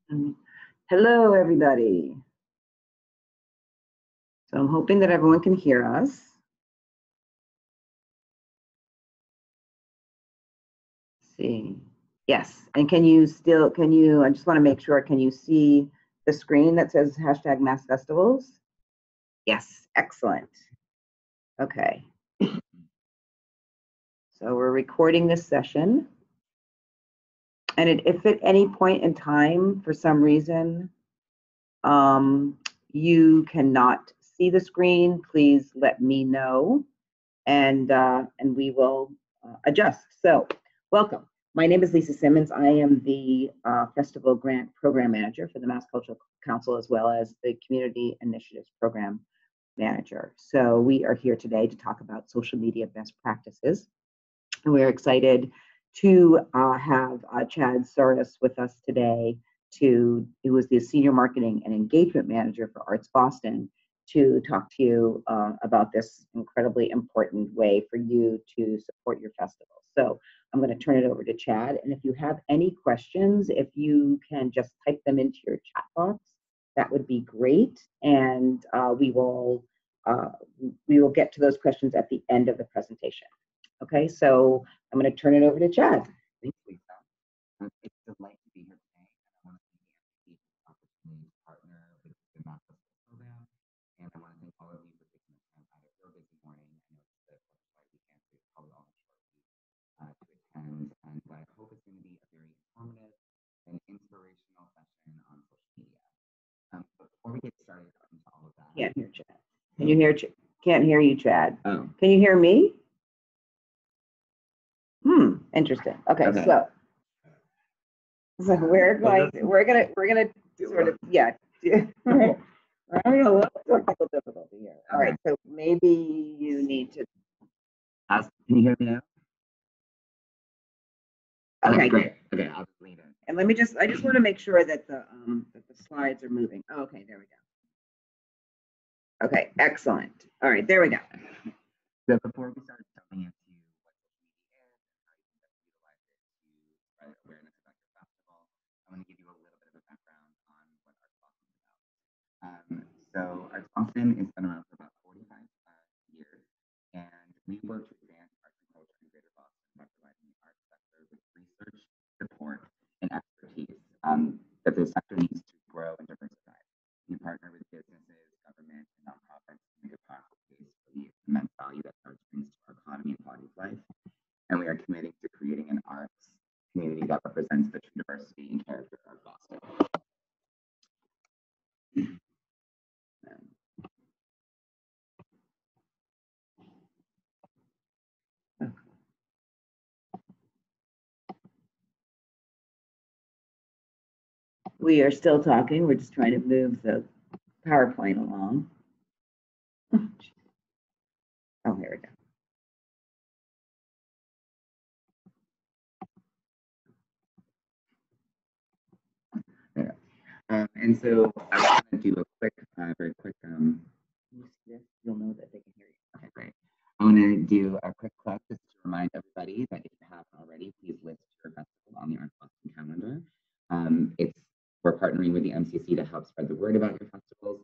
Hello, everybody. So I'm hoping that everyone can hear us. Let's see. Yes, and I just want to make sure, can you see the screen that says hashtag Mass Festivals? Yes, excellent. Okay. So we're recording this session. And if at any point in time, for some reason, you cannot see the screen, please let me know, and we will adjust. So welcome. My name is Lisa Simmons. I am the Festival Grant Program Manager for the Mass Cultural Council, as well as the Community Initiatives Program Manager. So we are here today to talk about social media best practices. And we're excited to have Chad Soros with us today, who is the Senior Marketing and Engagement Manager for Arts Boston, to talk to you about this incredibly important way for you to support your festival. So I'm going to turn it over to Chad. And if you have any questions, if you can just type them into your chat box, that would be great. And we will get to those questions at the end of the presentation. Okay, so I'm going to turn it over to Chad. Thanks, Lisa. It's a delight to be here today, and I want to thank the MCC for the opportunity to partner with the Mass Festival program, and I want to thank all of you for taking the time out of your busy morning. I know it's the Flutterfly weekend, so it's probably all in a short week to attend, and what I hope is going to be a very informative and inspirational session on social media. But before we get started into all of that, can't hear Chad. Can you hear? Can't hear you, Chad. Oh, can you hear me? Interesting. Okay. So we're gonna sort of, yeah. We're having a little technical difficulty here. All right. So maybe you need to. Can you hear me now? Okay, great. Okay, I'll just leave it. And I just want to make sure that the slides are moving. Oh, okay, there we go. Okay, excellent. All right, there we go. So before we start jumping into what social media is and how you can best utilize it to spread awareness about your festival, I want to give you a little bit of a background on what Arts Boston is about. So Arts Boston has been around for about 45 years, and we work to advance arts and culture in Greater Boston by providing the arts sector with research, support, and expertise that the sector needs to grow and diversify. We partner with businesses, government, and nonprofits to make a powerful case for the immense value that arts brings to our economy and quality of life. And we are committed to creating an arts community that represents the true diversity and character of Boston. We are still talking. We're just trying to move the PowerPoint along. Oh, here we go. And so I want to do a quick, very quick. You'll know that they can hear you. Okay, great. I want to do a quick clip just to remind everybody that if you haven't already, please list your festival on the Arts Boston calendar. We're partnering with the MCC to help spread the word about your festivals.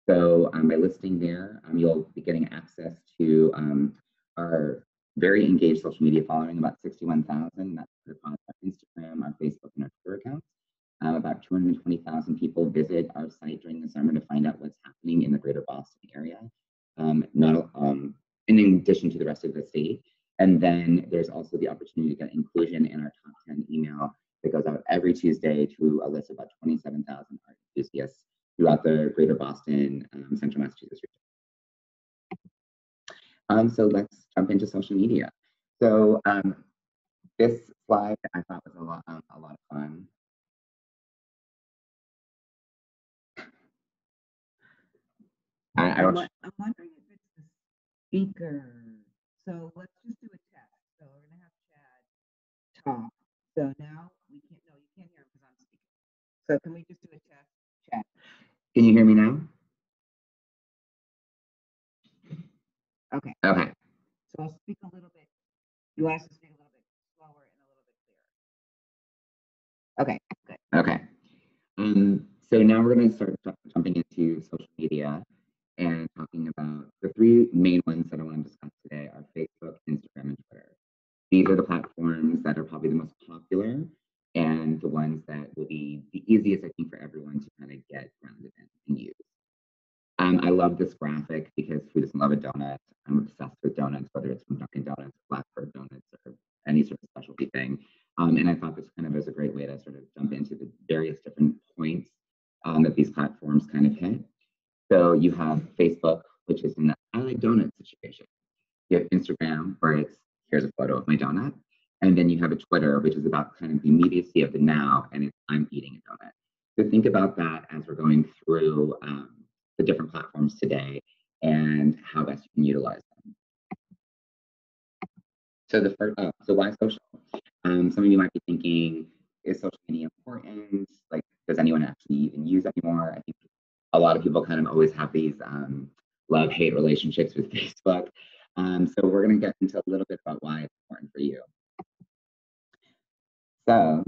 So by listing there, you'll be getting access to our very engaged social media following, about 61,000. That's across our Instagram, our Facebook, and our Twitter accounts. About 220,000 people visit our site during the summer to find out what's happening in the Greater Boston area, in addition to the rest of the state. And then there's also the opportunity to get inclusion in our top 10 email that goes out every Tuesday to a list of about 27,000 art enthusiasts throughout the Greater Boston, Central Massachusetts region. So let's jump into social media. So this slide I thought was a lot of fun. I'm wondering if it's the speaker. So let's just do a test. So we're gonna have Chad talk. So now we can't. No, you can't hear him because I'm speaking. So can we just do a test, Chad? Can you hear me now? Okay. Okay. So I'll speak a little bit. You want us to speak a little bit slower and a little bit clearer. Okay. Good. Okay. So now we're going to start jumping into social media and talking about the three main ones that I want to discuss today are Facebook, Instagram, and Twitter. These are the platforms that are probably the most popular and the ones that will be the easiest, I think, for everyone to kind of get grounded in and use. I love this graphic because who doesn't love a donut? I'm obsessed with donuts, whether it's from Dunkin' Donuts, Blackbird Donuts, or any sort of specialty thing. And I thought this kind of is a great way to sort of jump into the various different points that these platforms kind of hit. So you have Facebook, which is in the I like donut situation. You have Instagram, where it's here's a photo of my donut. And then you have a Twitter, which is about kind of the immediacy of the now, and it's I'm eating a donut. So think about that as we're going through the different platforms today and how best you can utilize them. So the first, so why social? Some of you might be thinking, is social media important? Like, does anyone actually even use it anymore? I think a lot of people kind of always have these love-hate relationships with Facebook. So we're going to get into a little bit about why it's important for you. So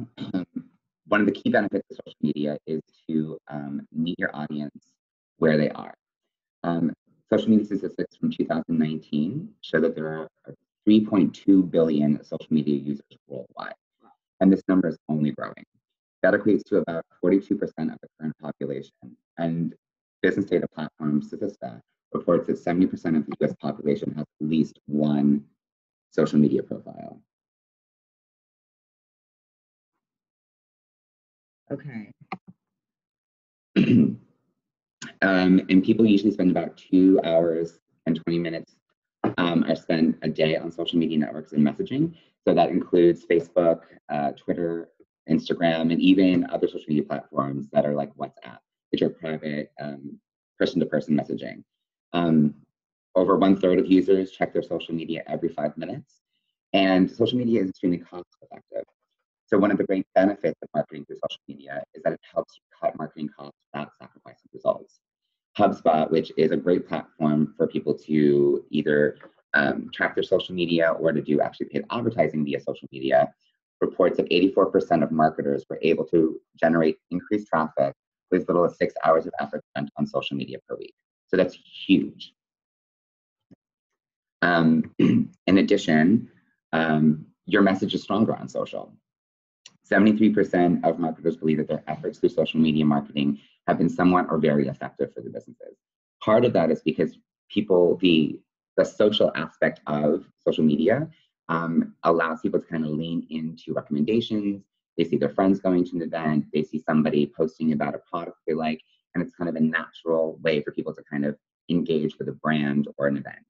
one of the key benefits of social media is to meet your audience where they are. Social media statistics from 2019 show that there are 3.2 billion social media users worldwide, and this number is only growing. That equates to about 42% of the current population, and business data platform Statista reports that 70% of the US population has at least one social media profile. Okay. And people usually spend about 2 hours and 20 minutes are spent a day on social media networks and messaging. So that includes Facebook, Twitter, Instagram, and even other social media platforms that are like WhatsApp, which are private person-to-person messaging. Over 1/3 of users check their social media every 5 minutes, and social media is extremely cost-effective. So one of the great benefits of marketing through social media is that it helps you cut marketing costs without sacrificing results. HubSpot, which is a great platform for people to either track their social media or to do actually paid advertising via social media, reports that 84% of marketers were able to generate increased traffic with as little as 6 hours of effort spent on social media per week. So that's huge. In addition, your message is stronger on social. 73% of marketers believe that their efforts through social media marketing have been somewhat or very effective for their businesses. Part of that is because people, the social aspect of social media allows people to kind of lean into recommendations. They see their friends going to an event, they see somebody posting about a product they like, and it's kind of a natural way for people to kind of engage with a brand or an event.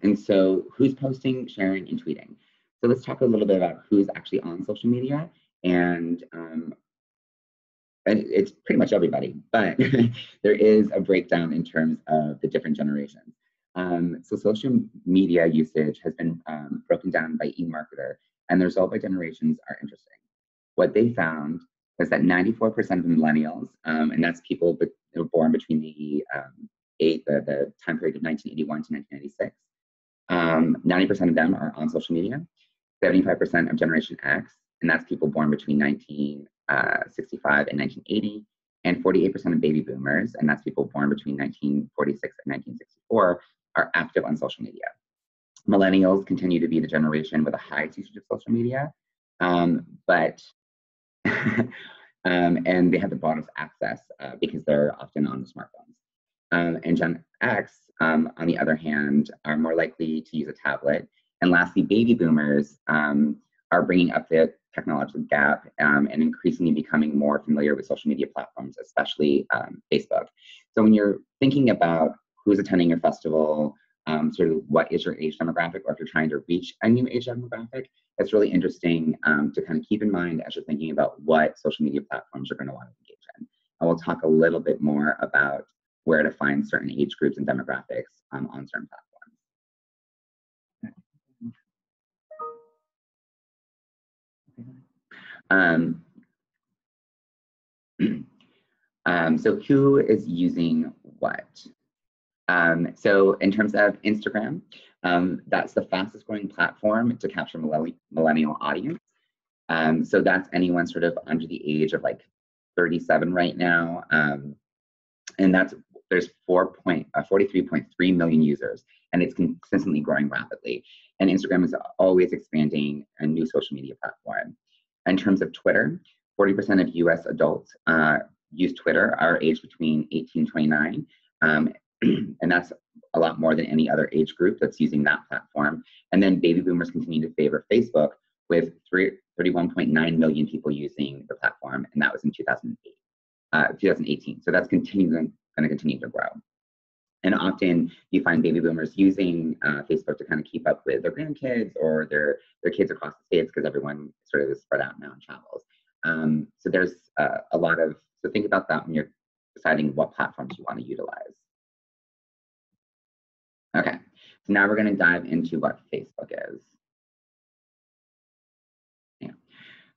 And so who's posting, sharing, and tweeting? So let's talk a little bit about who's actually on social media. And it's pretty much everybody, but there is a breakdown in terms of the different generations. So social media usage has been broken down by eMarketer, and the result by generations are interesting. What they found was that 94% of millennials, and that's people that were born between the time period of 1981 to 1996, 90% of them are on social media. 75% of Generation X, and that's people born between 1965 and 1980, and 48% of baby boomers, and that's people born between 1946 and 1964, are active on social media. Millennials continue to be the generation with the highest usage of social media, but and they have the broadest access because they're often on the smartphones. And Gen X, on the other hand, are more likely to use a tablet. And lastly, baby boomers are bringing up the technological gap and increasingly becoming more familiar with social media platforms, especially Facebook. So when you're thinking about who's attending your festival, sort of what is your age demographic, or if you're trying to reach a new age demographic, it's really interesting to kind of keep in mind as you're thinking about what social media platforms you're going to want to engage in. And we'll talk a little bit more about where to find certain age groups and demographics on certain platforms. So who is using what? So in terms of Instagram, that's the fastest growing platform to capture millennial audience. So that's anyone sort of under the age of like 37 right now. And there's 43.3 million users, and it's consistently growing rapidly. And Instagram is always expanding a new social media platform. In terms of Twitter, 40% of US adults use Twitter are aged between 18 and 29. And that's a lot more than any other age group that's using that platform. And then baby boomers continue to favor Facebook with 31.9 million people using the platform, and that was in 2018. So that's going to continue to grow. And often you find baby boomers using Facebook to kind of keep up with their grandkids or their kids across the states, because everyone sort of is spread out now and travels. So there's a lot of, so think about that when you're deciding what platforms you want to utilize. Okay, so now we're going to dive into what Facebook is.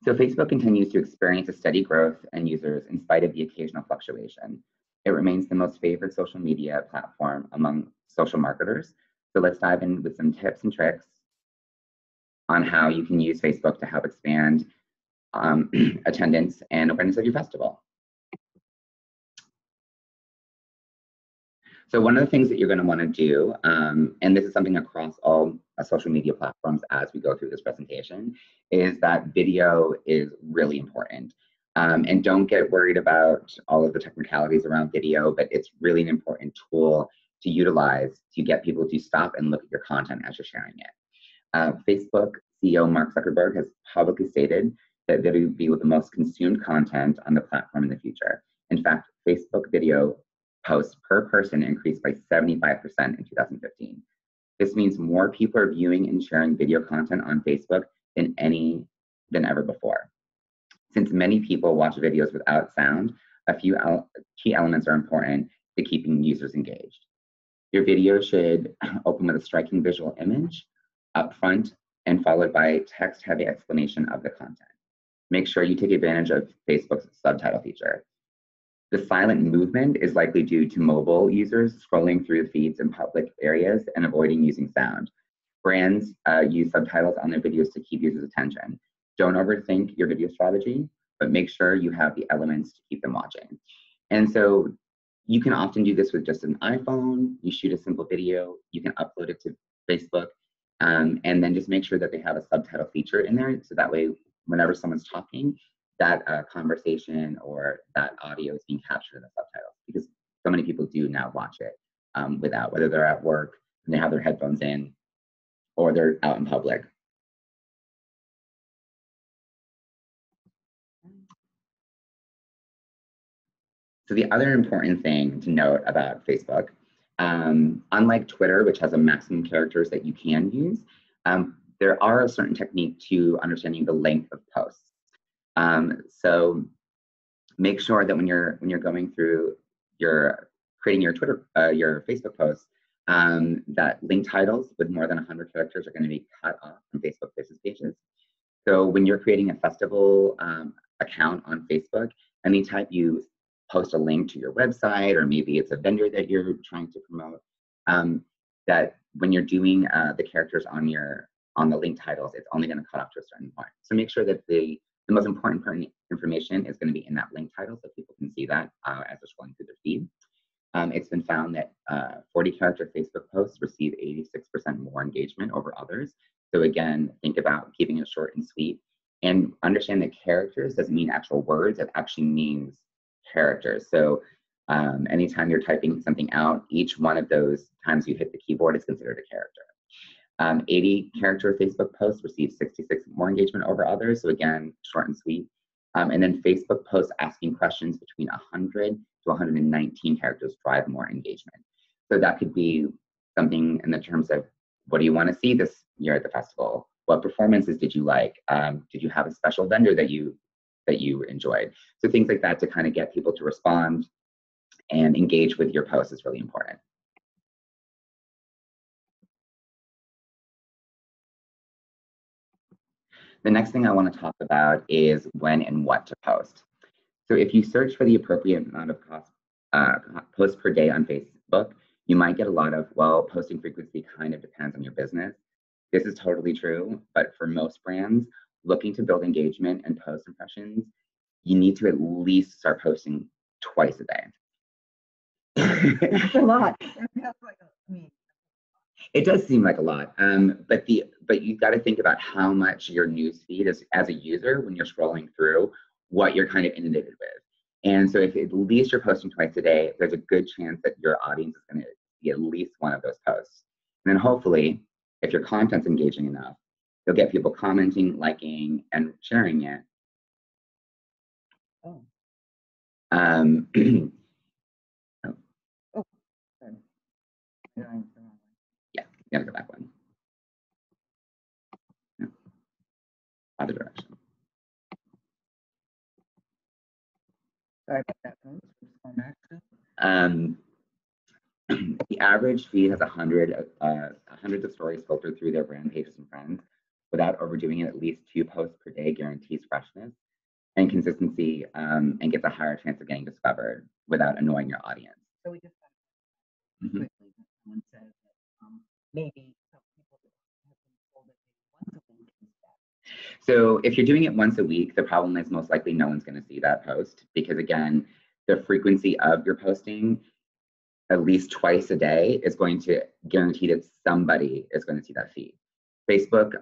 So Facebook continues to experience a steady growth in users in spite of the occasional fluctuation. It remains the most favored social media platform among social marketers. So let's dive in with some tips and tricks on how you can use Facebook to help expand attendance and awareness of your festival. So one of the things that you're going to want to do, and this is something across all social media platforms as we go through this presentation, is that video is really important. And don't get worried about all of the technicalities around video, but it's really an important tool to utilize to get people to stop and look at your content as you're sharing it. Facebook CEO Mark Zuckerberg has publicly stated that video will be the most consumed content on the platform in the future. In fact, Facebook video posts per person increased by 75% in 2015. This means more people are viewing and sharing video content on Facebook than ever before. Since many people watch videos without sound, a few key elements are important to keeping users engaged. Your video should open with a striking visual image up front and followed by text-heavy explanation of the content. Make sure you take advantage of Facebook's subtitle feature. The silent movement is likely due to mobile users scrolling through the feeds in public areas and avoiding using sound. Brands use subtitles on their videos to keep users' attention. Don't overthink your video strategy, but make sure you have the elements to keep them watching. And so you can often do this with just an iPhone. You shoot a simple video, you can upload it to Facebook, and then just make sure that they have a subtitle feature in there, so that way whenever someone's talking, that conversation or that audio is being captured in the subtitles, because so many people do now watch it without, whether they're at work and they have their headphones in or they're out in public. So the other important thing to note about Facebook, unlike Twitter, which has a maximum characters that you can use, there are a certain technique to understanding the length of posts. So make sure that when you're going through creating your your Facebook posts, that link titles with more than 100 characters are going to be cut off from Facebook business pages. So when you're creating a festival account on Facebook, anytime you post a link to your website, or maybe it's a vendor that you're trying to promote, that when you're doing the characters on the link titles, it's only going to cut off to a certain point. So make sure that the most important information is going to be in that link title, so people can see that as they're scrolling through their feed. It's been found that 40-character Facebook posts receive 86% more engagement over others. So again, think about keeping it short and sweet, and understand that characters doesn't mean actual words, it actually means characters. So anytime you're typing something out, each one of those times you hit the keyboard is considered a character. 80-character Facebook posts receive 66 more engagement over others. So again, short and sweet. And then Facebook posts asking questions between 100 to 119 characters drive more engagement. So that could be something in the terms of, what do you want to see this year at the festival? What performances did you like? Did you have a special vendor that you enjoyed? So things like that to kind of get people to respond and engage with your post is really important. The next thing I want to talk about is when and what to post. So if you search for the appropriate amount of posts per day on Facebook, You might get a lot of, well, posting frequency kind of depends on your business. This is totally true, but for most brands looking to build engagement and post impressions, you need to at least start posting twice a day. It's a lot. It does seem like a lot, but you got to think about how much your news feed is as a user when you're scrolling through, what you're kind of inundated with. And so if at least you're posting twice a day, there's a good chance that your audience is going to see at least one of those posts. And then hopefully, if your content's engaging enough, you'll get people commenting, liking, and sharing it. Oh. Yeah, you gotta go back one. No. Other direction. Sorry about that, folks. The average feed has hundreds of stories filtered through their brand pages and friends. Without overdoing it, at least 2 posts per day guarantees freshness and consistency, and gets a higher chance of getting discovered without annoying your audience. So we just quickly, someone says that maybe some people have been told that maybe once a week instead. So if you're doing it once a week, the problem is most likely no one's going to see that post because, again, the frequency of your posting at least twice a day is going to guarantee that somebody is going to see that feed. Facebook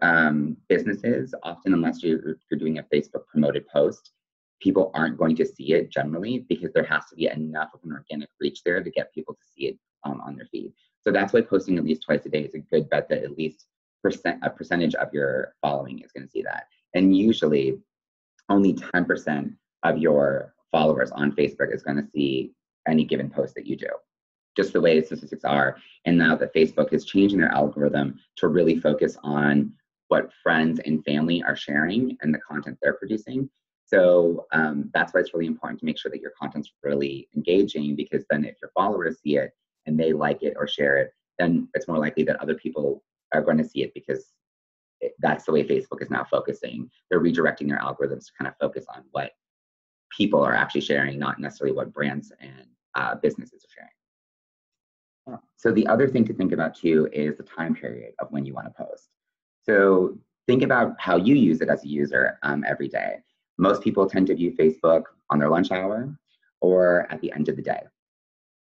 businesses, often unless you're doing a Facebook promoted post, people aren't going to see it generally because there has to be enough of an organic reach there to get people to see it on their feed. So that's why posting at least twice a day is a good bet that at least a percentage of your following is going to see that. And usually only 10% of your followers on Facebook is going to see any given post that you do, just the way statistics are. And now that Facebook is changing their algorithm to really focus on what friends and family are sharing and the content they're producing. So that's why it's really important to make sure that your content's really engaging, because then if your followers see it and they like it or share it, then it's more likely that other people are going to see it because that's the way Facebook is now focusing. They're redirecting their algorithms to kind of focus on what people are actually sharing, not necessarily what brands and businesses are sharing. So the other thing to think about too is the time period of when you want to post. So think about how you use it as a user every day. Most people tend to view Facebook on their lunch hour or at the end of the day.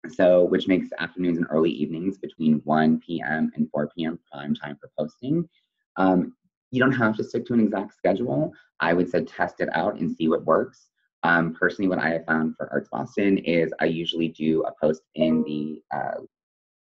So which makes afternoons and early evenings between 1 p.m. and 4 p.m. prime time for posting. You don't have to stick to an exact schedule. I would say test it out and see what works. Personally, what I have found for Arts Boston is I usually do a post in the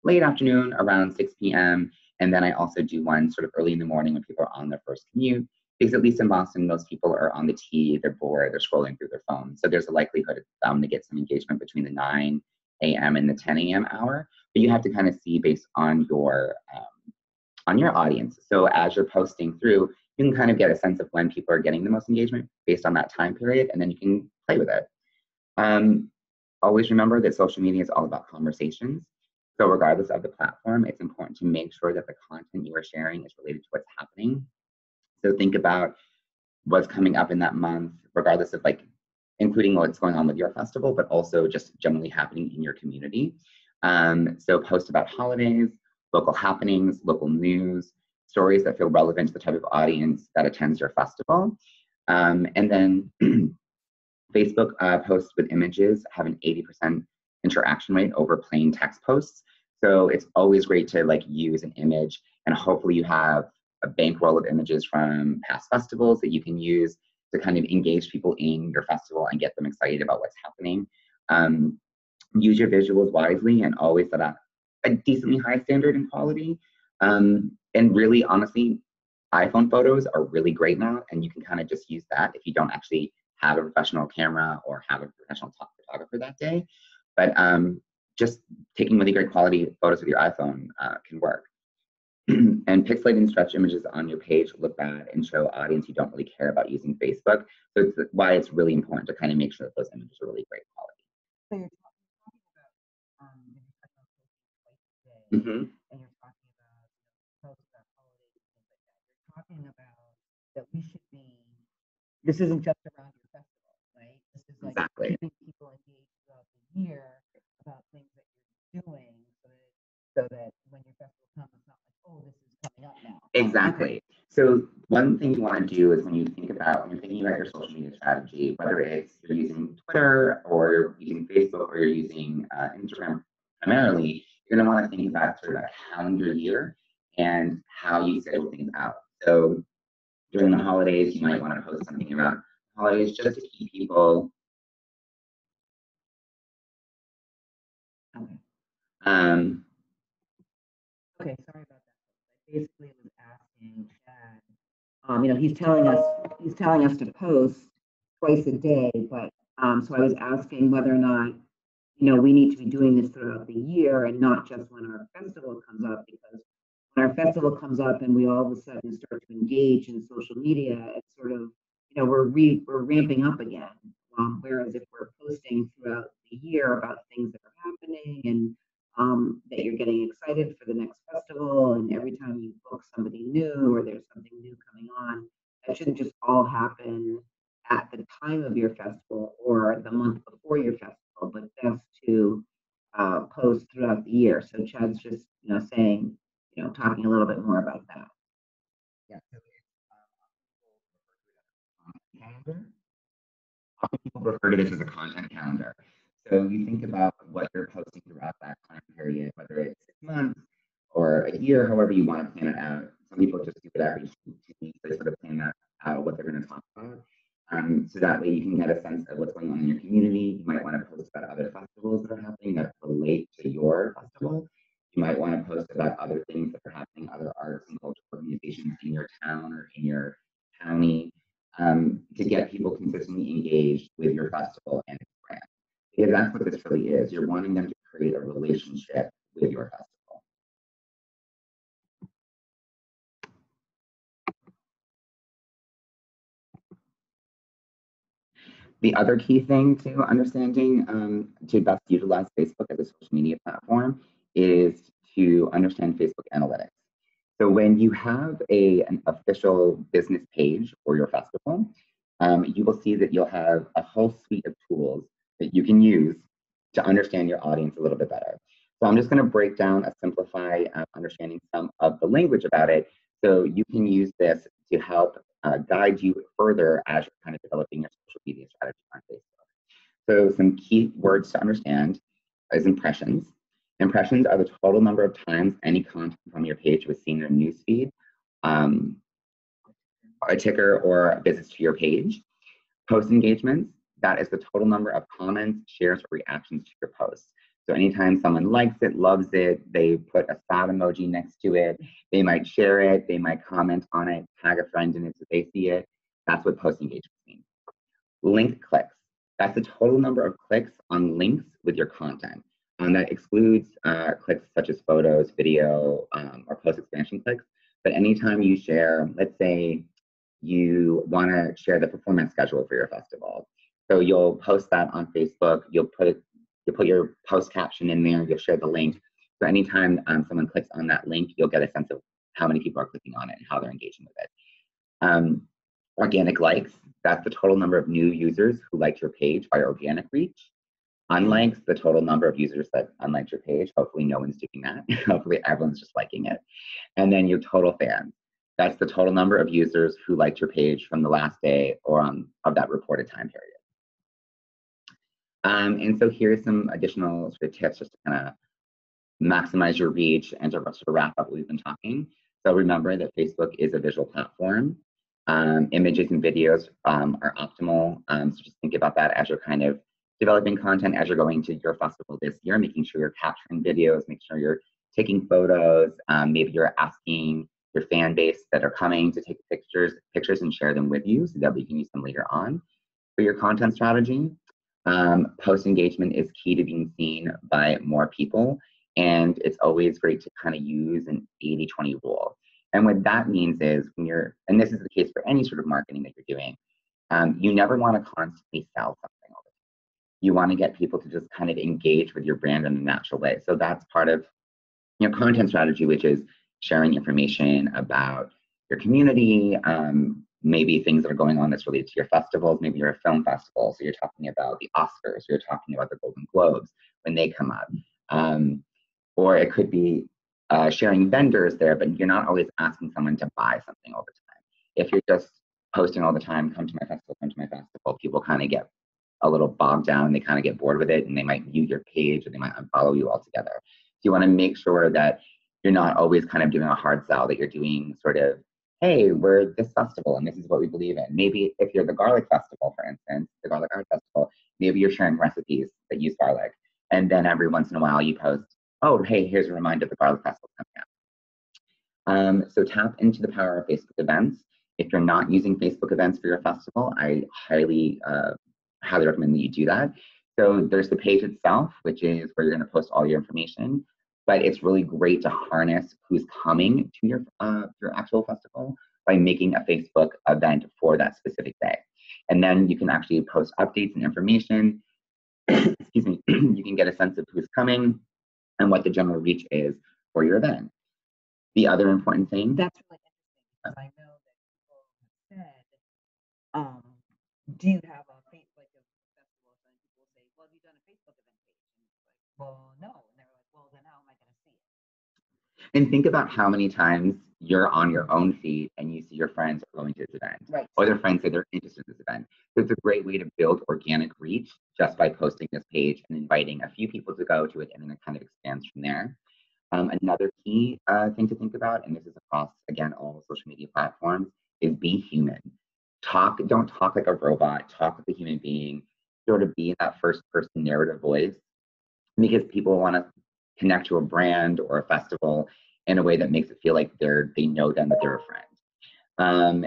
late afternoon around 6 p.m. And then I also do one sort of early in the morning when people are on their first commute. Because at least in Boston, most people are on the T, they're bored, they're scrolling through their phone. So there's a likelihood to get some engagement between the 9 a.m. and the 10 a.m. hour. But you have to kind of see based on your audience. So as you're posting through, you can kind of get a sense of when people are getting the most engagement based on that time period, and then you can play with it. Always remember that social media is all about conversations. So regardless of the platform, it's important to make sure that the content you are sharing is related to what's happening. So think about what's coming up in that month, regardless of including what's going on with your festival, but also just generally happening in your community. So post about holidays, local happenings, local news, stories that feel relevant to the type of audience that attends your festival. And then Facebook posts with images have an 80% interaction rate over plain text posts. So it's always great to use an image, and hopefully you have a bankroll of images from past festivals that you can use to kind of engage people in your festival and get them excited about what's happening. Use your visuals wisely and always set up a decently high standard in quality. And really, honestly, iPhone photos are really great now, and you can kind of just use that if you don't actually have a professional camera or have a professional photographer that day. But just taking really great quality photos with your iPhone can work. And pixelating and stretch images on your page look bad and show audience you don't really care about using Facebook. So it's why it's really important to kind of make sure that those images are really great quality. So you're talking about and you're talking about posts about holidays and things like that. You're talking about that we should be. This isn't just around your festival, right? This is Exactly. keeping people engaged throughout the year about things that you're doing, so that Exactly. So one thing you want to do is when you're thinking about your social media strategy, whether it's you're using Twitter or you're using Facebook or you're using Instagram primarily, you're going to want to think about sort of a calendar year and how you schedule things out. So during the holidays, you might want to post something around holidays just to keep people. Okay. Okay, sorry about that. I basically was asking Chad. He's telling us to post twice a day, but so I was asking whether or not, we need to be doing this throughout the year and not just when our festival comes up, because when our festival comes up and we all of a sudden start to engage in social media, it's sort of, we're ramping up again. Whereas if we're posting throughout the year about things that are happening and that you're getting excited for the next festival, and every time you book somebody new or there's something new coming on, that shouldn't just all happen at the time of your festival or the month before your festival, but best to post throughout the year. So Chad's just, saying, talking a little bit more about that. Yeah. So calendar. Often people refer to this as a content calendar. So you think about what you're posting throughout that time period, whether it's 6 months or a year, however you want to plan it out. Some people just do it every 2 weeks. They sort of plan that out, what they're going to talk about. So that way you can get a sense of what's going on in your community. You might want to post about other festivals that are happening that relate to your festival. You might want to post about other things that are happening, other arts and cultural organizations in your town or in your county, to get people consistently engaged with your festival and its brand. Because that's what this really is. You're wanting them to create a relationship with your festival. The other key thing to understanding to best utilize Facebook as a social media platform is to understand Facebook analytics. So when you have an official business page for your festival, you will see that you'll have a whole suite of tools that you can use to understand your audience a little bit better. So I'm just going to break down and simplify understanding some of the language about it, so you can use this to help guide you further as you're kind of developing your social media strategy on Facebook. So some key words to understand is impressions. Impressions are the total number of times any content from your page was seen in a newsfeed, a ticker, or a visits to your page. Post engagements, that is the total number of comments, shares, or reactions to your posts. So anytime someone likes it, loves it, they put a sad emoji next to it, they might share it, they might comment on it, tag a friend in it so they see it. That's what post engagements mean. Link clicks, that's the total number of clicks on links with your content. That excludes clicks such as photos, video, or post expansion clicks. But anytime you share, let's say you want to share the performance schedule for your festival, so you'll post that on Facebook. You'll put your post caption in there. You'll share the link. So anytime someone clicks on that link, you'll get a sense of how many people are clicking on it and how they're engaging with it. Organic likes, that's the total number of new users who liked your page by organic reach. Unlikes, the total number of users that unliked your page. Hopefully no one's doing that. Hopefully everyone's just liking it. And then your total fans. That's the total number of users who liked your page from the last day or of that reported time period. And so here's some additional sort of tips just to kind of maximize your reach and to sort of wrap up what we've been talking. So remember that Facebook is a visual platform. Images and videos are optimal. So just think about that as you're kind of developing content as you're going to your festival this year, making sure you're capturing videos, make sure you're taking photos. Maybe you're asking your fan base that are coming to take pictures and share them with you so that we can use them later on for your content strategy. Post engagement is key to being seen by more people. And it's always great to kind of use an 80-20 rule. And what that means is when you're, and this is the case for any sort of marketing that you're doing, you never want to constantly sell something all the time. You want to get people to just kind of engage with your brand in a natural way. So that's part of your content strategy, which is sharing information about your community, maybe things that are going on that's related to your festivals. Maybe you're a film festival, so you're talking about the Oscars, or you're talking about the Golden Globes when they come up. Or it could be sharing vendors there, but you're not always asking someone to buy something all the time. If you're just posting all the time, come to my festival, come to my festival, people kind of get a little bogged down. They kind of get bored with it, and they might view your page or they might unfollow you altogether. So you want to make sure that you're not always kind of doing a hard sell, that you're doing sort of, hey, we're this festival and this is what we believe in. Maybe if you're the Garlic Festival, for instance, the Garlic Art Festival, maybe you're sharing recipes that use garlic. And then every once in a while you post, oh, hey, here's a reminder the Garlic Festival coming up. So tap into the power of Facebook events. If you're not using Facebook events for your festival, I highly recommend that you do that. So there's the page itself, which is where you're going to post all your information. But it's really great to harness who's coming to your actual festival by making a Facebook event for that specific day. And then you can actually post updates and information. Excuse me. You can get a sense of who's coming and what the general reach is for your event. The other important thing. That's really interesting because I know that people have said, do you have a Facebook festival? And people say, well, have you done a Facebook event page? And it's like, well, no. And they're like, well, then how am I going to see it? And think about how many times you're on your own feed and you see your friends are going to this event. Right. Or their friends say they're interested in this event. So it's a great way to build organic reach just by posting this page and inviting a few people to go to it, and then it kind of expands from there. Another key thing to think about, and this is across, again, all social media platforms, is be human. Don't talk like a robot, talk like a human being, sort of be that first person narrative voice, because people want to connect to a brand or a festival in a way that makes it feel like they know them, that they're a friend.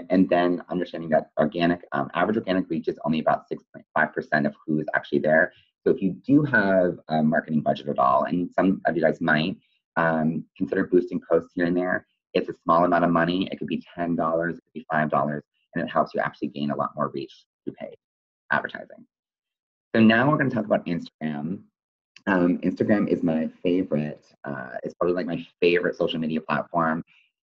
And then understanding that average organic reach is only about 6.5% of who is actually there. So if you do have a marketing budget at all, and some of you guys might, consider boosting posts here and there. It's a small amount of money. It could be $10, it could be $5, and it helps you actually gain a lot more reach through paid advertising. So now we're going to talk about Instagram. Instagram is my favorite. It's probably like my favorite social media platform.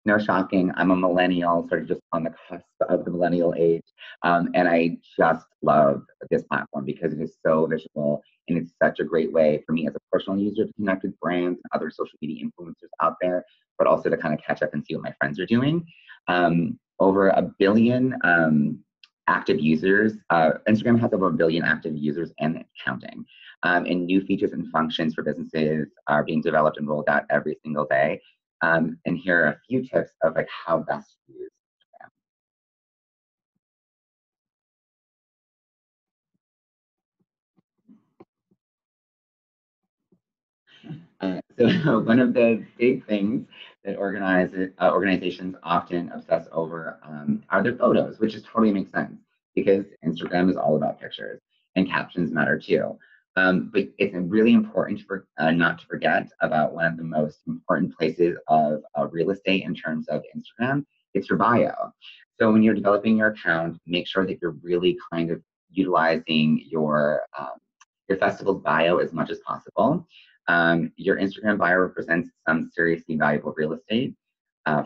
No shocking, I'm a millennial, sort of just on the cusp of the millennial age. And I just love this platform because it is so visual, and it's such a great way for me as a personal user to connect with brands and other social media influencers out there, but also to kind of catch up and see what my friends are doing. Over 1 billion active users. Instagram has over 1 billion active users and counting. And new features and functions for businesses are being developed and rolled out every single day. And here are a few tips of like how best to use Instagram. So one of the big things that organizations often obsess over are their photos, which just totally makes sense because Instagram is all about pictures and captions matter too. But it's really important not to forget about one of the most important places of real estate in terms of Instagram. It's your bio. So when you're developing your account, make sure that you're really kind of utilizing your festival's bio as much as possible. Your Instagram bio represents some seriously valuable real estate.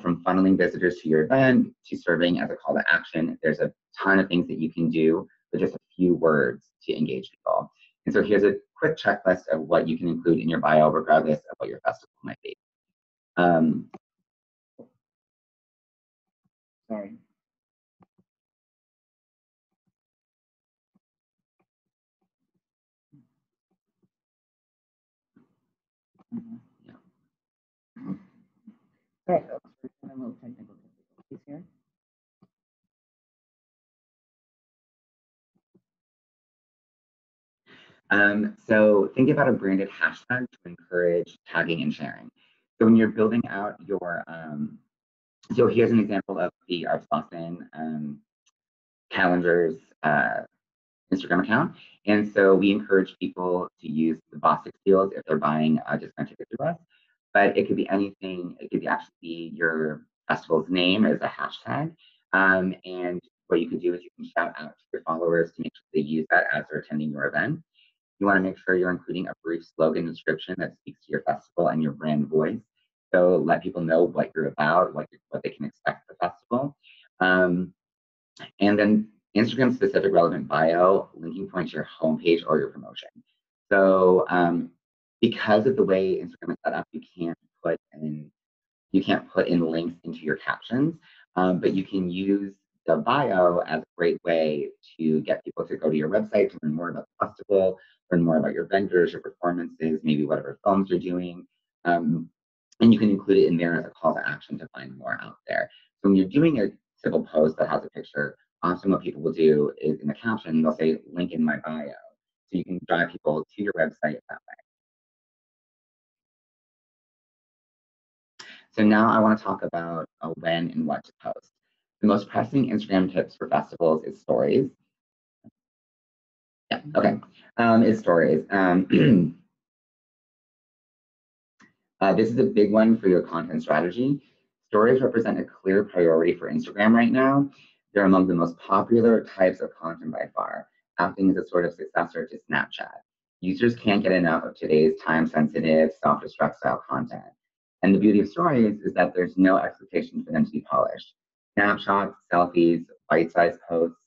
From funneling visitors to your event to serving as a call to action, there's a ton of things that you can do with just a few words to engage people. And so here's a quick checklist of what you can include in your bio, regardless of what your festival might be. Sorry. Yeah. Sorry, folks, we're having a little technical difficulties here. So think about a branded hashtag to encourage tagging and sharing. So when you're building out your, so here's an example of the Arts Boston Calendar's Instagram account. And so we encourage people to use the Boston deals if they're buying a discount ticket through us. But it could be anything. It could actually be your festival's name as a hashtag. And what you can do is you can shout out to your followers to make sure they use that as they're attending your event. You want to make sure you're including a brief slogan description that speaks to your festival and your brand voice. So let people know what you're about, what they can expect at the festival. And then Instagram specific relevant bio, linking point to your homepage or your promotion. So because of the way Instagram is set up, you can't put in you can't put in links into your captions, but you can use the bio as a great way to get people to go to your website to learn more about the festival, learn more about your vendors, your performances, maybe whatever films you're doing. And you can include it in there as a call to action to find more out there. So when you're doing a civil post that has a picture, often what people will do is in the caption, they'll say link in my bio. So you can drive people to your website that way. So now I want to talk about when and what to post. The most pressing Instagram tips for festivals is stories. Yeah, okay. It's stories. This is a big one for your content strategy. Stories represent a clear priority for Instagram right now. They're among the most popular types of content by far, acting as a sort of successor to Snapchat. Users can't get enough of today's time-sensitive, self-destruct style content. And the beauty of stories is that there's no expectation for them to be polished. Snapshots, selfies, bite-sized posts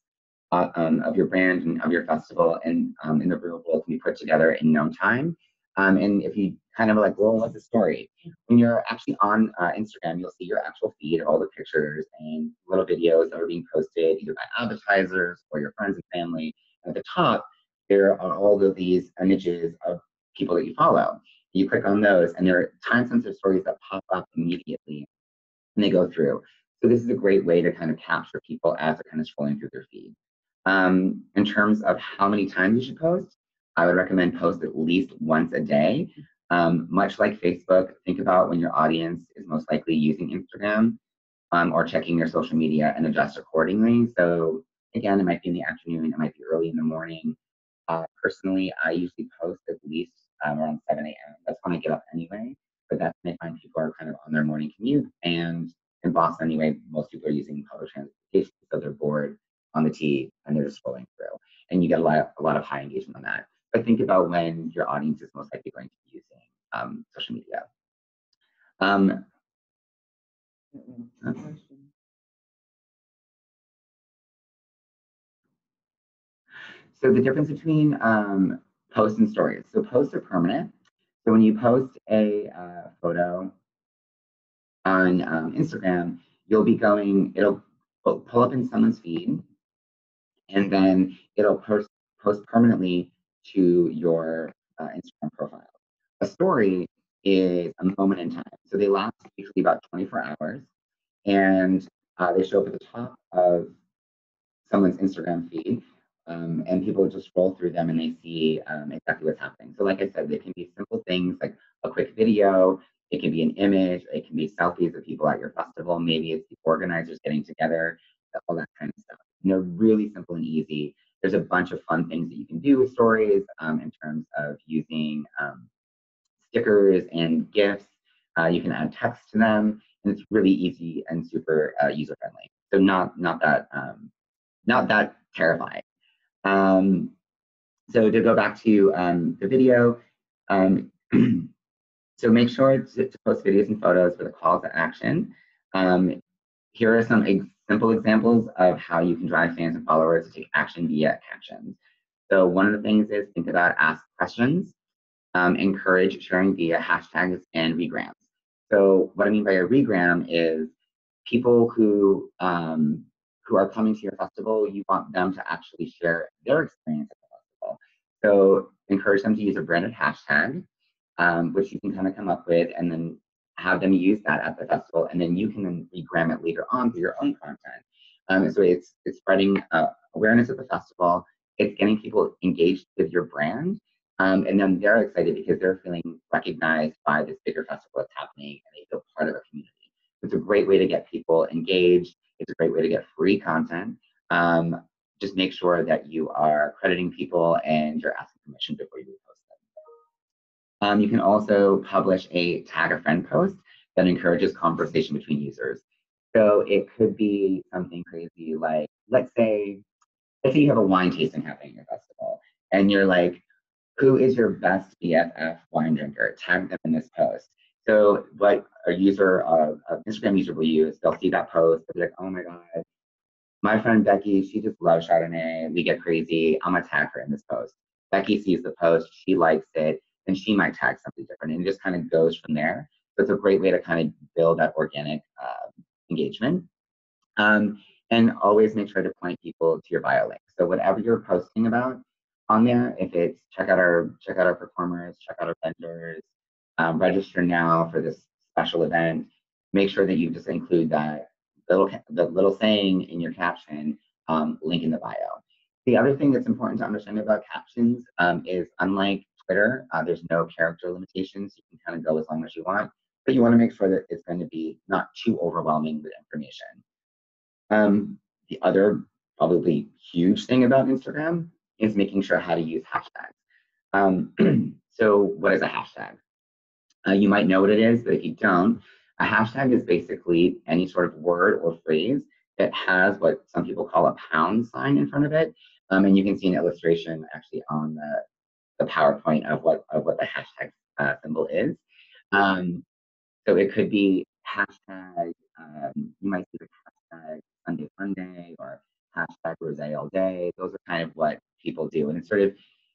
of your brand and of your festival and in the real world can be put together in no time. And if you kind of like, well, what's the story? When you're actually on Instagram, you'll see your actual feed of all the pictures and little videos that are being posted either by advertisers or your friends and family. And at the top, there are all of these images of people that you follow. You click on those, and there are time-sensitive stories that pop up immediately, and they go through. So this is a great way to kind of capture people as they're kind of scrolling through their feed. In terms of how many times you should post, I would recommend post at least once a day. Much like Facebook, think about when your audience is most likely using Instagram or checking your social media and adjust accordingly. So again, it might be in the afternoon, it might be early in the morning. Personally, I usually post at least around 7 a.m. That's when I get up anyway, but that's when I find people are kind of on their morning commute. And in Boston anyway, most people are using public transportation, so they're bored on the T and they're just scrolling through. And you get a lot of high engagement on that. But think about when your audience is most likely going to be using social media. So the difference between posts and stories. So posts are permanent. So when you post a photo on Instagram, it'll pull up in someone's feed, and then it'll post permanently to your Instagram profile. A story is a moment in time. So they last usually about 24 hours, and they show up at the top of someone's Instagram feed, and people just scroll through them and they see exactly what's happening. So like I said, they can be simple things like a quick video, it can be an image, it can be selfies of people at your festival, maybe it's the organizers getting together, all that kind of stuff. And they're really simple and easy. There's a bunch of fun things that you can do with stories in terms of using stickers and GIFs. You can add text to them, and it's really easy and super user friendly. So not that terrifying. So to go back to the video, so make sure to post videos and photos with a call to action. Here are some simple examples of how you can drive fans and followers to take action via captions. So one of the things is think about ask questions, encourage sharing via hashtags and regrams. So what I mean by a regram is people who are coming to your festival, you want them to actually share their experience at the festival. So encourage them to use a branded hashtag, which you can kind of come up with and then have them use that at the festival, and then you can then regram it later on through your own content. So it's spreading awareness at the festival, it's getting people engaged with your brand, and then they're excited because they're feeling recognized by this bigger festival that's happening and they feel part of a community. It's a great way to get people engaged. It's a great way to get free content. Just make sure that you are crediting people and you're asking permission before you post them. You can also publish a tag a friend post that encourages conversation between users. So it could be something crazy like, let's say you have a wine tasting happening at your festival and you're like, who is your best BFF wine drinker? Tag them in this post. So what a user of Instagram user will use, they'll see that post, they'll be like, oh my God, my friend Becky, she just loves Chardonnay. We get crazy. I'm gonna tag her in this post. Becky sees the post, she likes it, and she might tag something different. And it just kind of goes from there. So it's a great way to kind of build that organic engagement. And always make sure to point people to your bio link. So whatever you're posting about on there, if it's check out our performers, check out our vendors, register now for this special event, make sure that you just include that little saying in your caption, link in the bio. The other thing that's important to understand about captions is unlike Twitter, there's no character limitations. You can kind of go as long as you want, but you want to make sure that it's going to be not too overwhelming with information. The other probably huge thing about Instagram is making sure how to use hashtags. So what is a hashtag? You might know what it is, but if you don't, a hashtag is basically any sort of word or phrase that has what some people call a pound sign in front of it. And you can see an illustration actually on the PowerPoint of what the hashtag symbol is. So it could be hashtag, you might see the hashtag Sunday Funday or hashtag Rose all day. Those are kind of what people do. And it's sort of,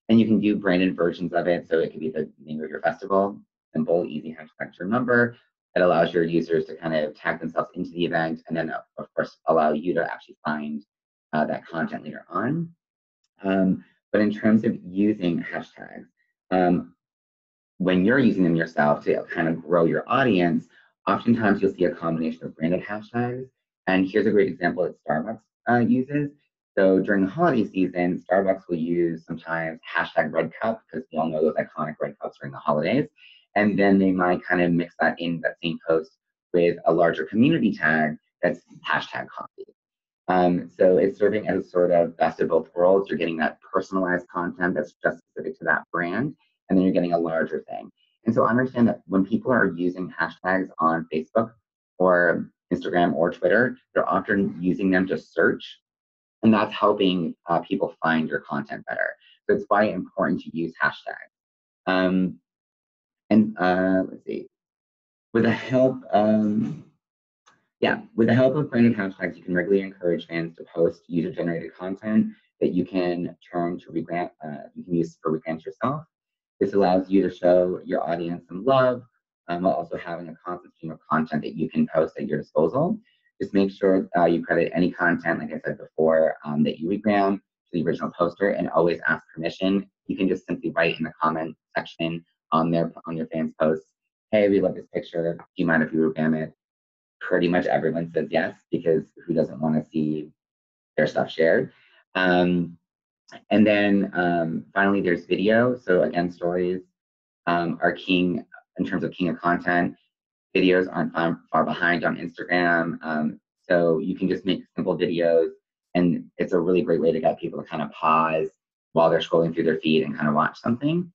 and you can do branded versions of it. So it could be the name of your festival, simple, easy hashtag to remember. It allows your users to kind of tag themselves into the event and then, of course, allow you to actually find that content later on. But in terms of using hashtags, when you're using them yourself to kind of grow your audience, oftentimes you'll see a combination of branded hashtags. And here's a great example that Starbucks uses. So during the holiday season, Starbucks will use sometimes hashtag red cup, because we all know those iconic red cups during the holidays. And then they might kind of mix that in that same post with a larger community tag that's hashtag coffee. So it's serving as a sort of best of both worlds. You're getting that personalized content that's just specific to that brand, and then you're getting a larger thing. And so understand that when people are using hashtags on Facebook or Instagram or Twitter, they're often using them to search, and that's helping people find your content better. So it's why it's important to use hashtags. Let's see, with the help with the help of branded hashtags, you can regularly encourage fans to post user-generated content that you can turn to rebrand, you can use for rebrand yourself. This allows you to show your audience some love, while also having a constant stream of content that you can post at your disposal. Just make sure you credit any content, like I said before, that you rebrand to the original poster, and always ask permission. You can just simply write in the comment section on your fans' posts, "Hey, we love this picture. Do you mind if we rebrand it?" Pretty much everyone says yes, because who doesn't want to see their stuff shared? And then finally, there's video. So again, stories are king in terms of king of content. Videos aren't far behind on Instagram. So you can just make simple videos, and it's a really great way to get people to kind of pause while they're scrolling through their feed and kind of watch something.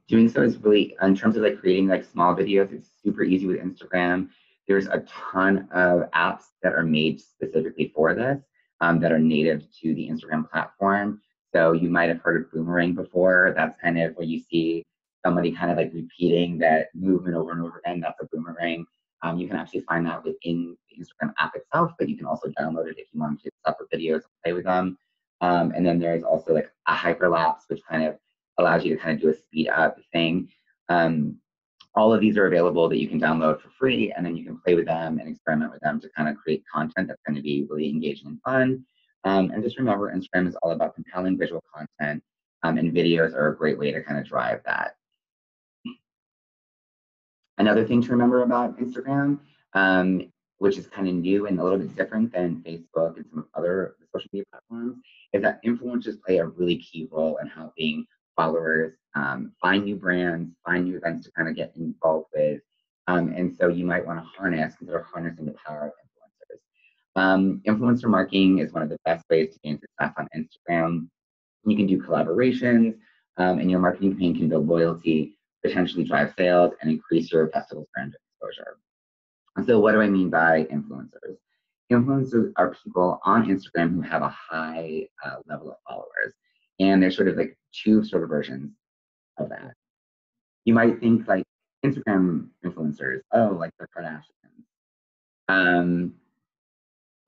Doing so is really, in terms of like creating like small videos, it's super easy with Instagram. There's a ton of apps that are made specifically for this, that are native to the Instagram platform. So you might have heard of Boomerang before. That's kind of where you see somebody kind of like repeating that movement over and over again. That's a boomerang. You can actually find that within the Instagram app itself, but you can also download it if you want to separate videos and play with them. And then there's also like a hyperlapse, which kind of allows you to kind of do a speed up thing. All of these are available that you can download for free, and then you can play with them and experiment with them to kind of create content that's going to be really engaging and fun. And just remember, Instagram is all about compelling visual content, and videos are a great way to kind of drive that. Another thing to remember about Instagram, which is kind of new and a little bit different than Facebook and some other social media platforms, is that influencers play a really key role in helping followers find new brands, find new events to kind of get involved with. And so you might want to consider harnessing the power of influencers. Influencer marketing is one of the best ways to gain success on Instagram. You can do collaborations, and your marketing campaign can build loyalty, potentially drive sales, and increase your festival's brand exposure. And so what do I mean by influencers? Influencers are people on Instagram who have a high level of followers. And there's sort of like two sort of versions of that. You might think like Instagram influencers, oh, like the Kardashians.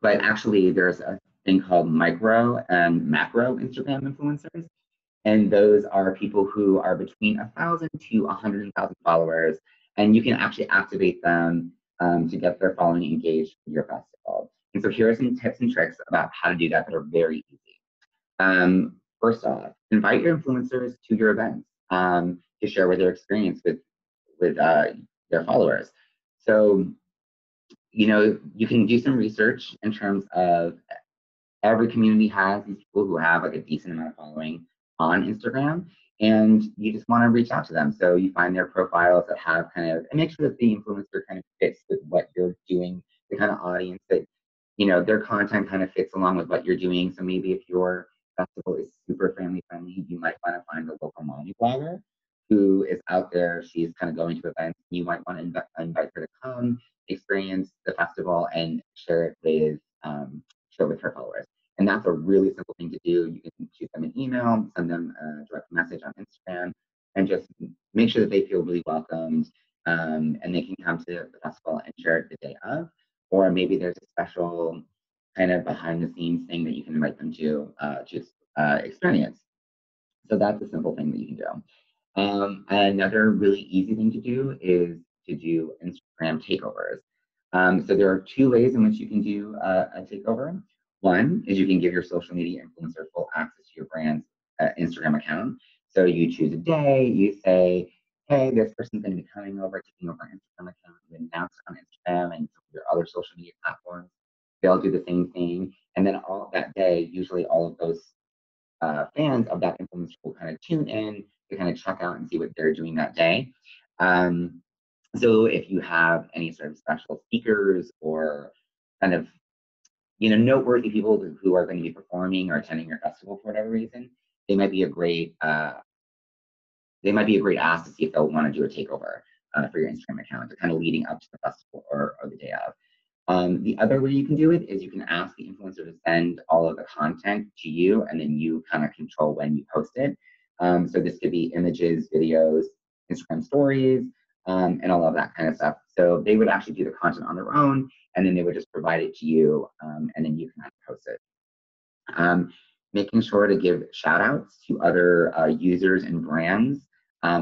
But actually there's a thing called micro and macro Instagram influencers. And those are people who are between 1,000 to 100,000 followers. And you can actually activate them to get their following engaged with your festival. And so here are some tips and tricks about how to do that that are very easy. First off, invite your influencers to your events to share with their experience with their followers. So, you know, you can do some research in terms of every community has these people who have like a decent amount of following on Instagram, and you just want to reach out to them. So you find their profiles that have kind of, and make sure that the influencer kind of fits with what you're doing, the kind of audience that, you know, their content kind of fits along with what you're doing. So maybe if your festival is super family friendly, you might want to find a local mommy blogger who is out there. She's kind of going to events. You might want to invite her to come experience the festival and share it with her followers. And that's a really simple thing to do. You can shoot them an email, send them a direct message on Instagram, and just make sure that they feel really welcomed, and they can come to the festival and share it the day of. Or maybe there's a special kind of behind the scenes thing that you can invite them to experience. So that's a simple thing that you can do. Another really easy thing to do is to do Instagram takeovers. So there are two ways in which you can do a takeover. One is you can give your social media influencer full access to your brand's Instagram account. So you choose a day, you say, hey, this person's going to be coming over, taking over our Instagram account. You announce it on Instagram and your other social media platforms. They'll do the same thing. And then all that day, usually all of those fans of that influencer will kind of tune in to kind of check out and see what they're doing that day. Um, so if you have any sort of special speakers or kind of, you know, noteworthy people who are going to be performing or attending your festival for whatever reason, they might be a great ask to see if they'll want to do a takeover for your Instagram account, kind of leading up to the festival or the day of. The other way you can do it is you can ask the influencer to send all of the content to you, and then you kind of control when you post it. So this could be images, videos, Instagram stories, and all of that kind of stuff. So they would actually do the content on their own, and then they would just provide it to you, and then you can post it. Making sure to give shout outs to other users and brands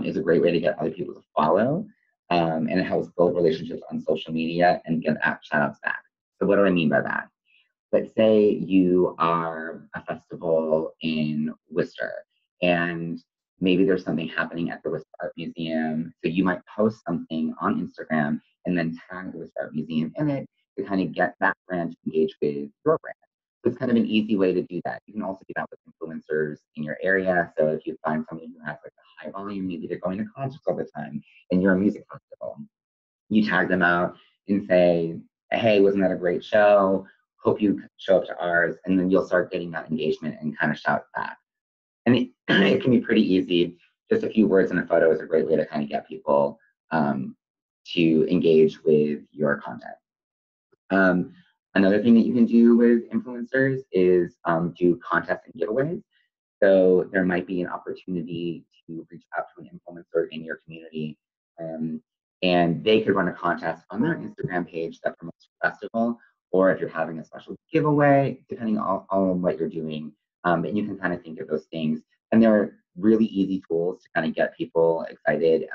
is a great way to get other people to follow. And it helps build relationships on social media and get shout outs back. So what do I mean by that? Let's say you are a festival in Worcester and maybe there's something happening at the Worcester Art Museum. So you might post something on Instagram and then tag the Worcester Art Museum in it to kind of get that brand to engage with your brand. So it's kind of an easy way to do that. You can also do that with influencers in your area. So if you find someone who has like a high volume, maybe they're going to concerts all the time and you're a music festival, you tag them out and say, hey, wasn't that a great show? Hope you show up to ours. And then you'll start getting that engagement and kind of shout back. And it can be pretty easy. Just a few words in a photo is a great way to kind of get people to engage with your content. Another thing that you can do with influencers is do contests and giveaways. So there might be an opportunity to reach out to an influencer in your community, and they could run a contest on their Instagram page that promotes your festival, or if you're having a special giveaway, depending on what you're doing. And you can kind of think of those things. And they're really easy tools to kind of get people excited.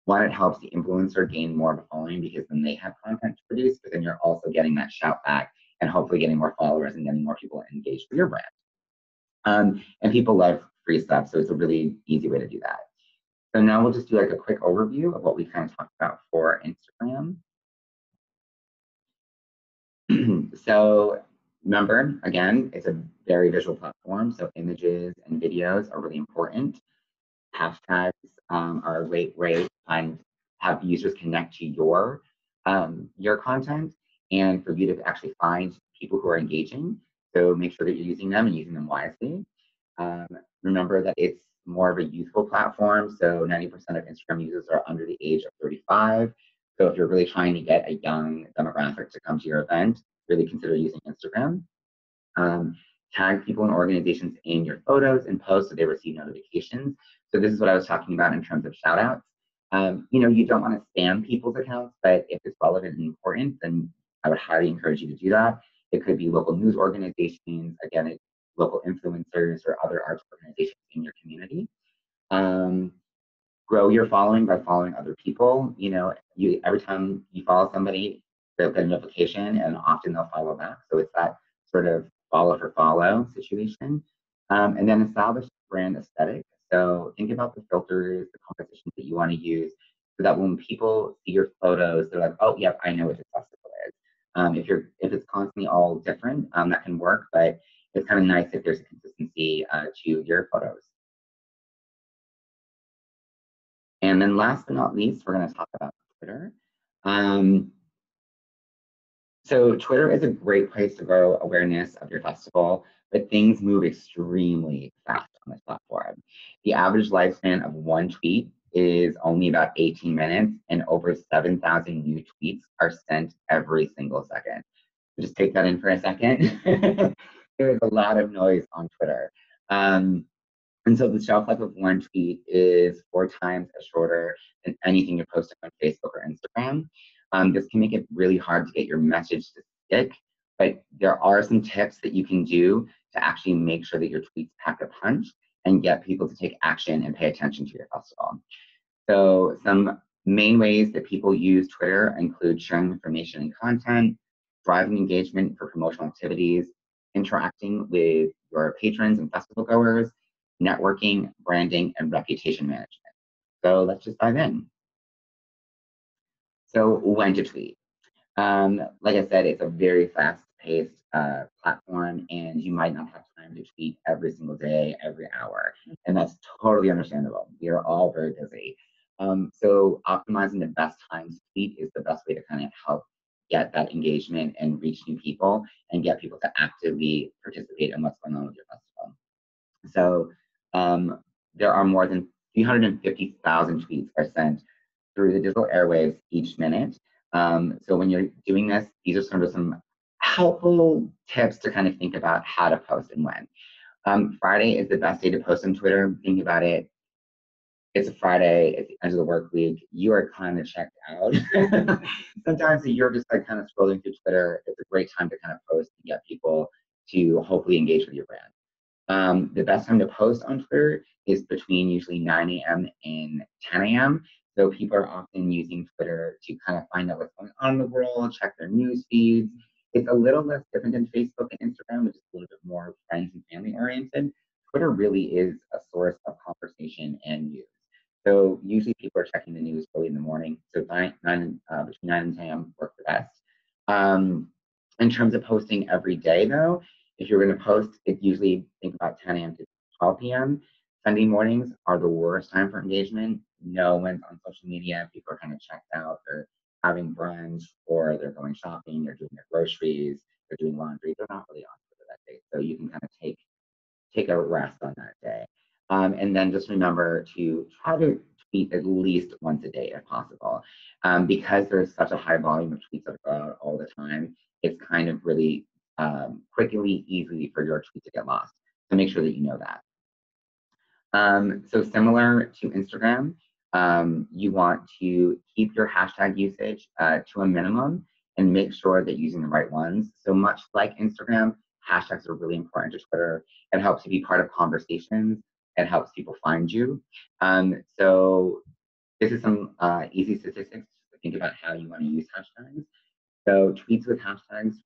One, it helps the influencer gain more of a following because then they have content to produce, but then you're also getting that shout back and hopefully getting more followers and getting more people engaged with your brand. And people love free stuff, so it's a really easy way to do that. So now we'll just do like a quick overview of what we kind of talked about for Instagram. So remember, again, it's a very visual platform, so images and videos are really important. Hashtags are a great way to have users connect to your content and for you to actually find people who are engaging. So make sure that you're using them and using them wisely. Remember that it's more of a youthful platform. So 90% of Instagram users are under the age of 35. So if you're really trying to get a young demographic to come to your event, really consider using Instagram. Tag people and organizations in your photos and posts so they receive notifications. So this is what I was talking about in terms of shout outs. You know, you don't want to spam people's accounts, but if it's relevant and important, then I would highly encourage you to do that. It could be local news organizations. Again, local influencers or other arts organizations in your community. Grow your following by following other people. You know, every time you follow somebody, they'll get a notification and often they'll follow back. So it's that sort of follow for follow situation. And then establish brand aesthetic. So think about the filters, the compositions that you want to use so that when people see your photos, they're like, oh, yep, I know what this festival is. If it's constantly all different, that can work, but it's kind of nice if there's a consistency to your photos. And then last but not least, we're going to talk about Twitter. So Twitter is a great place to grow awareness of your festival, but things move extremely fast on this platform. The average lifespan of one tweet is only about 18 minutes, and over 7,000 new tweets are sent every single second. So just take that in for a second. There is a lot of noise on Twitter. And so the shelf life of one tweet is 4 times as shorter than anything you're posting on Facebook or Instagram. This can make it really hard to get your message to stick, but there are some tips that you can do to actually make sure that your tweets pack a punch and get people to take action and pay attention to your festival. So some main ways that people use Twitter include sharing information and content, driving engagement for promotional activities, interacting with your patrons and festival goers, networking, branding, and reputation management. So let's just dive in. So when to tweet. Like I said, it's a very fast-paced platform, and you might not have time to tweet every single day, every hour, and that's totally understandable. We are all very busy. So optimizing the best times to tweet is the best way to kind of help get that engagement and reach new people and get people to actively participate in what's going on with your festival. So there are more than 350,000 tweets are sent through the digital airwaves each minute. So when you're doing this, these are sort of some helpful tips to kind of think about how to post and when. Friday is the best day to post on Twitter. Think about it. It's a Friday, it's the end of the work week. You are kind of checked out. Sometimes you're just like kind of scrolling through Twitter. It's a great time to kind of post and get people to hopefully engage with your brand. The best time to post on Twitter is between usually 9 a.m. and 10 a.m. So people are often using Twitter to kind of find out what's going on in the world, check their news feeds. It's a little less different than Facebook and Instagram, which is a little bit more friends and family oriented. Twitter really is a source of conversation and news. So usually people are checking the news early in the morning. So between 9 and 10 a.m. work the best. In terms of posting every day though, if you're going to post, it usually think about 10 a.m. to 12 p.m. Sunday mornings are the worst time for engagement. No one's on social media. People are kind of checked out. They're having brunch or they're going shopping. They're doing their groceries. They're doing laundry. They're not really on Twitter that day. So you can kind of take a rest on that day. And then just remember to try to tweet at least once a day if possible. Because there's such a high volume of tweets that go out all the time, it's kind of really quickly, easily for your tweet to get lost. So make sure that you know that. So similar to Instagram, you want to keep your hashtag usage to a minimum and make sure that you're using the right ones. So much like Instagram, hashtags are really important to Twitter. It helps you be part of conversations. It helps people find you. So this is some easy statistics to think about how you want to use hashtags. So tweets with hashtags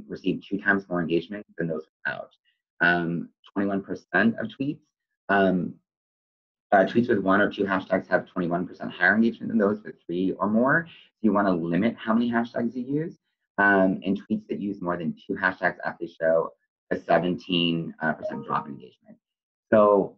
receive 2 times more engagement than those without. 21% of tweets tweets with 1 or 2 hashtags have 21% higher engagement than those with 3 or more. So you want to limit how many hashtags you use. And tweets that use more than 2 hashtags actually show a 17% drop in engagement. So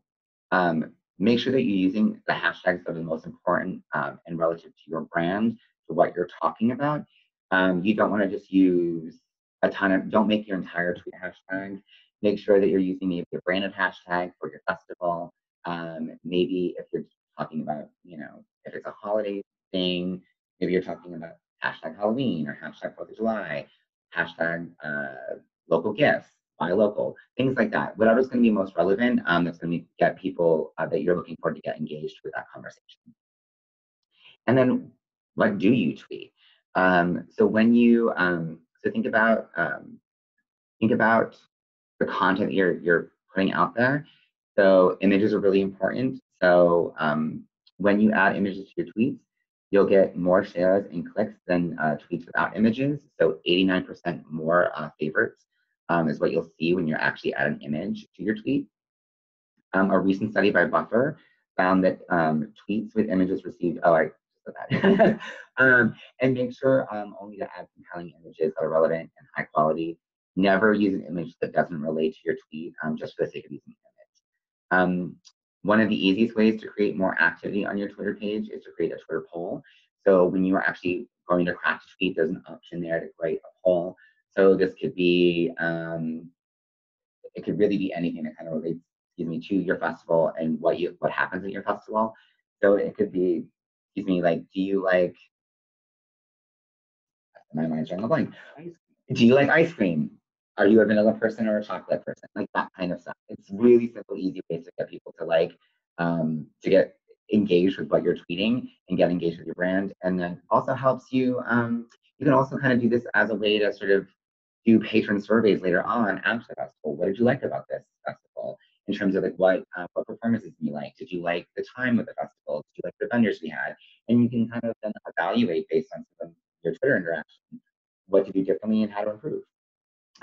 make sure that you're using the hashtags that are the most important and relative to your brand, to what you're talking about. You don't want to just use a ton of, don't make your entire tweet hashtag. Make sure that you're using maybe a branded hashtag for your festival. Maybe if you're talking about, you know, if it's a holiday thing, maybe you're talking about hashtag Halloween or hashtag 4th of July, hashtag local gifts, buy local, things like that. Whatever's going to be most relevant, that's going to get people that you're looking for to get engaged with that conversation. And then what do you tweet? So when you, so think about the content you're putting out there. So images are really important. So when you add images to your tweets, you'll get more shares and clicks than tweets without images. So 89% more favorites is what you'll see when you actually add an image to your tweet. A recent study by Buffer found that tweets with images received, oh, I said that. And make sure only to add compelling images that are relevant and high quality. Never use an image that doesn't relate to your tweet just for the sake of using an image. One of the easiest ways to create more activity on your Twitter page is to create a Twitter poll. So when you are actually going to craft a tweet, there's an option there to create a poll. So this could be, it could really be anything that kind of relates, to your festival and what happens at your festival. So it could be, like, do you like, my mind's drawing a blank. Do you like ice cream? Are you a vanilla person or a chocolate person? Like that kind of stuff. It's really simple, easy ways to get people to get engaged with what you're tweeting and get engaged with your brand. And then also helps you, you can also kind of do this as a way to sort of do patron surveys later on after the festival. What did you like about this festival? In terms of like what performances did you like? Did you like the time of the festival? Did you like the vendors we had? And you can kind of then evaluate based on your Twitter interaction what to do differently and how to improve.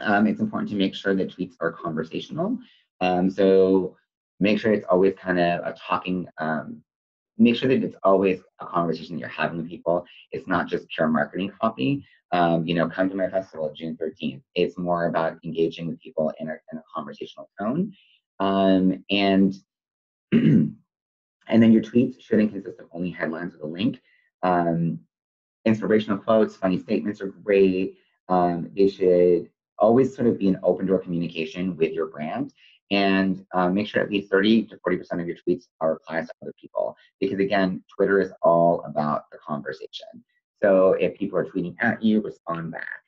It's important to make sure that tweets are conversational. So make sure it's always kind of a talking, make sure that it's always a conversation that you're having with people. It's not just pure marketing copy. Come to my festival June 13th. It's more about engaging with people in a conversational tone. And and then your tweets shouldn't consist of only headlines with a link. Inspirational quotes, funny statements are great. They should always sort of be an open door communication with your brand, and make sure at least 30 to 40% of your tweets are replies to other people, because again, Twitter is all about the conversation. So if people are tweeting at you, respond back.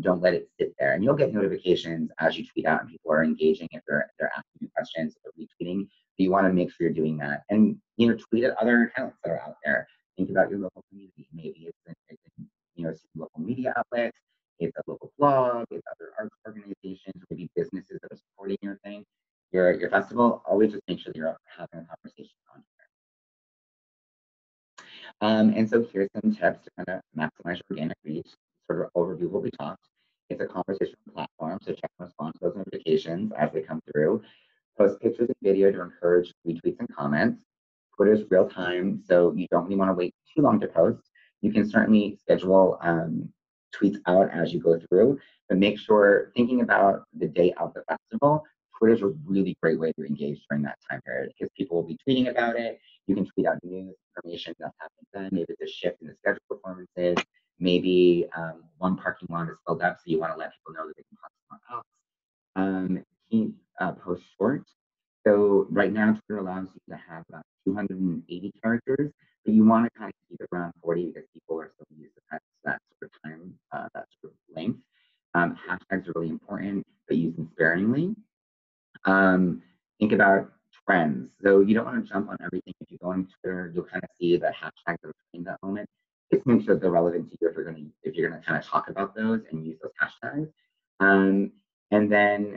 Don't let it sit there, and you'll get notifications as you tweet out and people are engaging if they're asking you questions or retweeting. But you want to make sure you're doing that, and tweet at other accounts that are out there. Think about your local community. Maybe it's local media outlets, it's a local blog, it's other arts organizations, maybe businesses that are supporting your thing, your festival. Always just make sure that you're having a conversation on there. And so here's some tips to kind of maximize your organic reach, sort of overview what we talked. It's a conversation platform, so check and respond to those notifications as they come through. Post pictures and video to encourage retweets and comments. Twitter's real time, so you don't really want to wait too long to post. You can certainly schedule tweets out as you go through, but make sure, thinking about the day of the festival, Twitter's a really great way to engage during that time period, because people will be tweeting about it. You can tweet out news information that's happening then. Maybe there's a shift in the schedule performances. Maybe one parking lot is filled up, so you want to let people know that they can park somewhere else. Keep post short. So right now, Twitter allows you to have about 280 characters, but you want to kind of keep it around 40 because people are still used to that sort of time, that sort of length. Hashtags are really important, but use them sparingly. Think about trends. So you don't want to jump on everything. If you go on Twitter, you'll kind of see the hashtags that are in that moment. Just make sure they're relevant to you if you're gonna kind of talk about those and use those hashtags. And then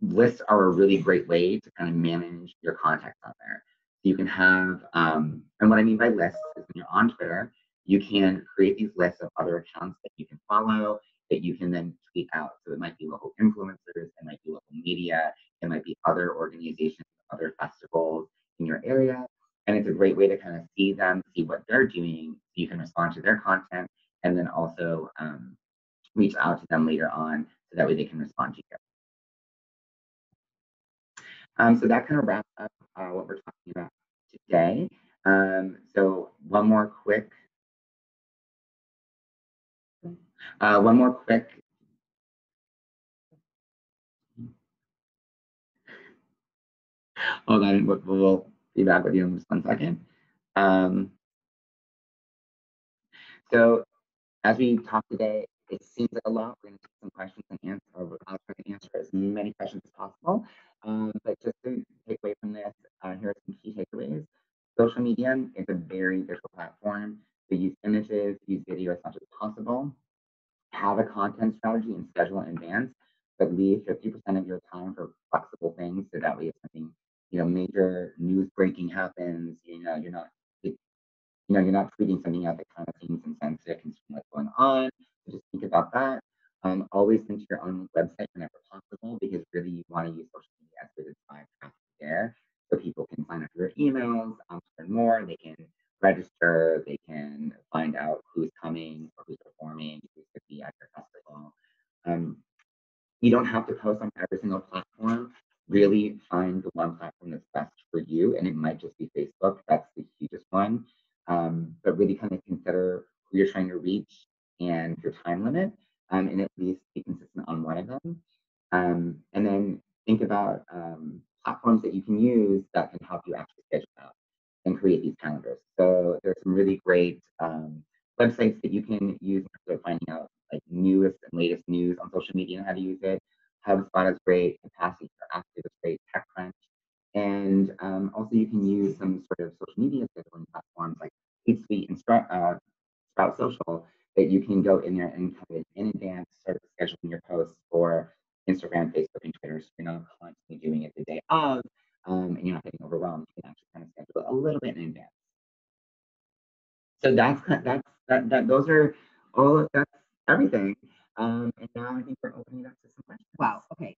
lists are a really great way to kind of manage your contacts on there. So you can have, and what I mean by lists is when you're on Twitter, you can create these lists of other accounts that you can follow, that you can then tweet out. So it might be local influencers, it might be local media, it might be other organizations, other festivals in your area. And it's a great way to kind of see them, see what they're doing, so you can respond to their content, and then also reach out to them later on, so that way they can respond to you. So that kind of wraps up what we're talking about today. So one more quick. Hold on, we'll be back with you in just 1 second. So as we talked today, it seems like a lot. We're going to take some questions and answer. I'll try to answer as many questions as possible. But just to take away from this, here are some key takeaways. Social media is a very visual platform. So use images, use video as much as possible. Have a content strategy and schedule in advance. but leave 50% of your time for flexible things. So that way, if something, major news breaking happens, you're not tweeting something out that kind of seems insensitive and what's going on. So just think about that. Always link to your own website whenever possible, because really you want to use social media as a way to drive traffic there, so people can sign up for your emails, learn more. They can register. They can find out who's coming or who's performing, who's going to be at your festival. Um, you don't have to post on every single platform. Really find the one platform that's best for you, and it might just be Facebook. That's the hugest one. But really kind of consider who you're trying to reach and your time limit, and at least be consistent on one of them. And then think about platforms that you can use that can help you actually schedule out and create these calendars. So there's some really great websites that you can use for finding out like newest and latest news on social media and how to use it. HubSpot is great. Capacity for Active is great. TechCrunch. And also you can use some sort of social media scheduling platforms like Hootsuite and Sprout Social, that you can go in there and kind of in advance start scheduling your posts for Instagram, Facebook, and Twitter. So you're not constantly doing it the day of, and you're not getting overwhelmed. You can actually kind of schedule it a little bit in advance. So those are that's everything. And now I think we're opening it up to some questions. Wow. Okay.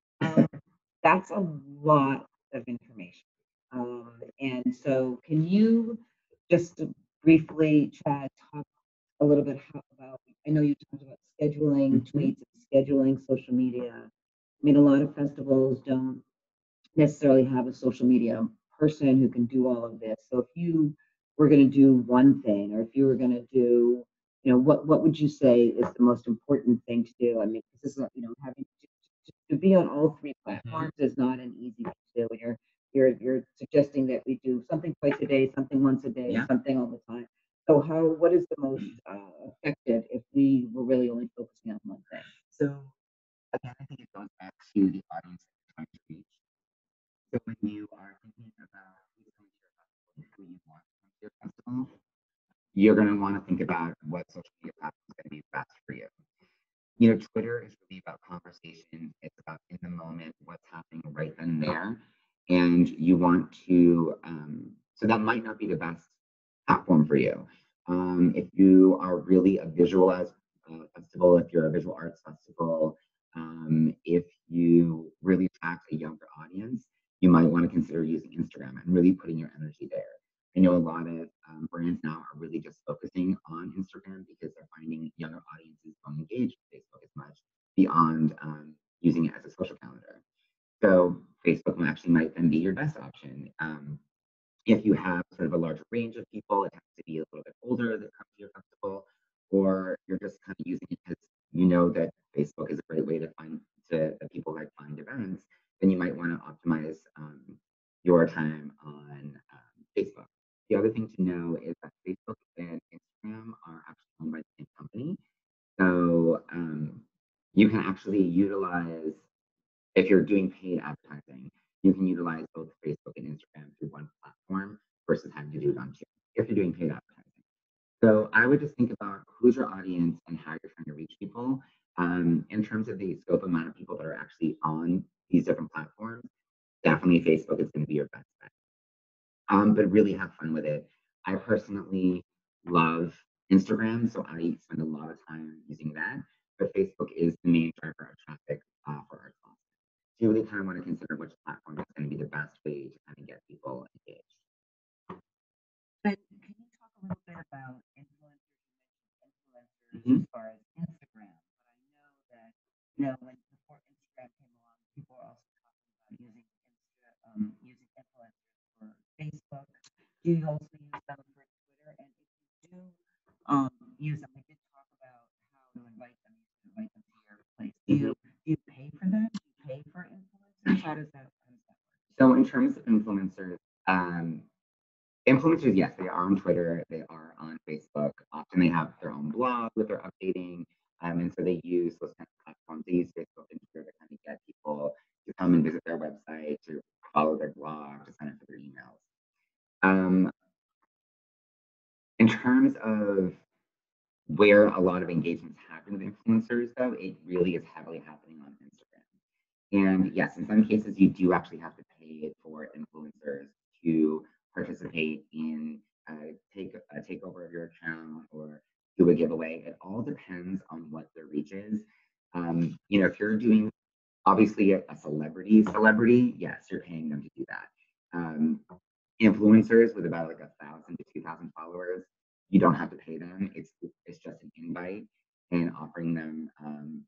That's a lot of information. And so can you just briefly, Chad, talk a little bit about, I know you talked about scheduling tweets, scheduling social media. I mean, a lot of festivals don't necessarily have a social media person who can do all of this. So if you were going to do one thing, or if you were going to do, what would you say is the most important thing to do? I mean, this is, having to be on all three platforms is not an easy thing to do. And you're suggesting that we do something twice a day, something once a day, Yeah. something all the time. So what is the most effective if we were really only focusing on one thing? So again, I think it goes back to the audience that you're trying to reach. So when you are thinking about who's coming to your festival and who you want to come to your festival, you're going to want to think about what social media platform is going to be best for you. Twitter is really about conversation. It's about in the moment, what's happening right then and there. And you want to, so that might not be the best platform for you. If you are really a visual festival, if you're a visual arts festival, if you really attract a younger audience, you might want to consider using Instagram and really putting your energy there. I know a lot of brands now are really just focusing on Instagram because they're finding younger audiences don't engage with Facebook as much beyond using it as a social calendar. So Facebook actually might then be your best option. If you have sort of a larger range of people, it has to be a little bit older that come to your festival, or you're just kind of using it because you know that Facebook is a great way to find that people like find events, then you might want to optimize your time on Facebook. The other thing to know is that Facebook and Instagram are actually owned by the same company. So you can actually utilize, if you're doing paid advertising, you can utilize both Facebook and Instagram through one platform versus having to do it on two if you're doing paid advertising. So I would just think about who's your audience and how you're trying to reach people. In terms of the scope amount of people that are actually on these different platforms, definitely Facebook is going to be your best bet. But really have fun with it. I personally love Instagram, so I spend a lot of time using that. But Facebook is the main driver of traffic for our class. So you really kind of want to consider which platform is going to be the best way to kind of get people engaged. But can you talk a little bit about influencers? You mentioned influencers as far as Instagram, but I know that when before Instagram came along, people were also talking about using influencers for Facebook. Do you also use them for Twitter? And if you do use them, we did talk about how to invite them. You can invite them to your place. Do you pay for them? Do you pay for influencers? How does that work? So in terms of influencers, influencers, yes, they are on Twitter, they are on Facebook. Often they have their own blog that they're updating. And so they use those kind of platforms. They use Facebook and Twitter to kind of get people to come and visit their website, to follow their blog, to sign up for their emails. In terms of where a lot of engagements happen with influencers, though, it really is heavily happening on Instagram. And yes, in some cases, you do actually have to pay for influencers to participate in take a takeover of your account or do a giveaway. It all depends on what their reach is. If you're doing obviously a celebrity, yes, you're paying them to do that. Um, Influencers with about like 1,000 to 2,000 followers, you don't have to pay them. It's just an invite and offering them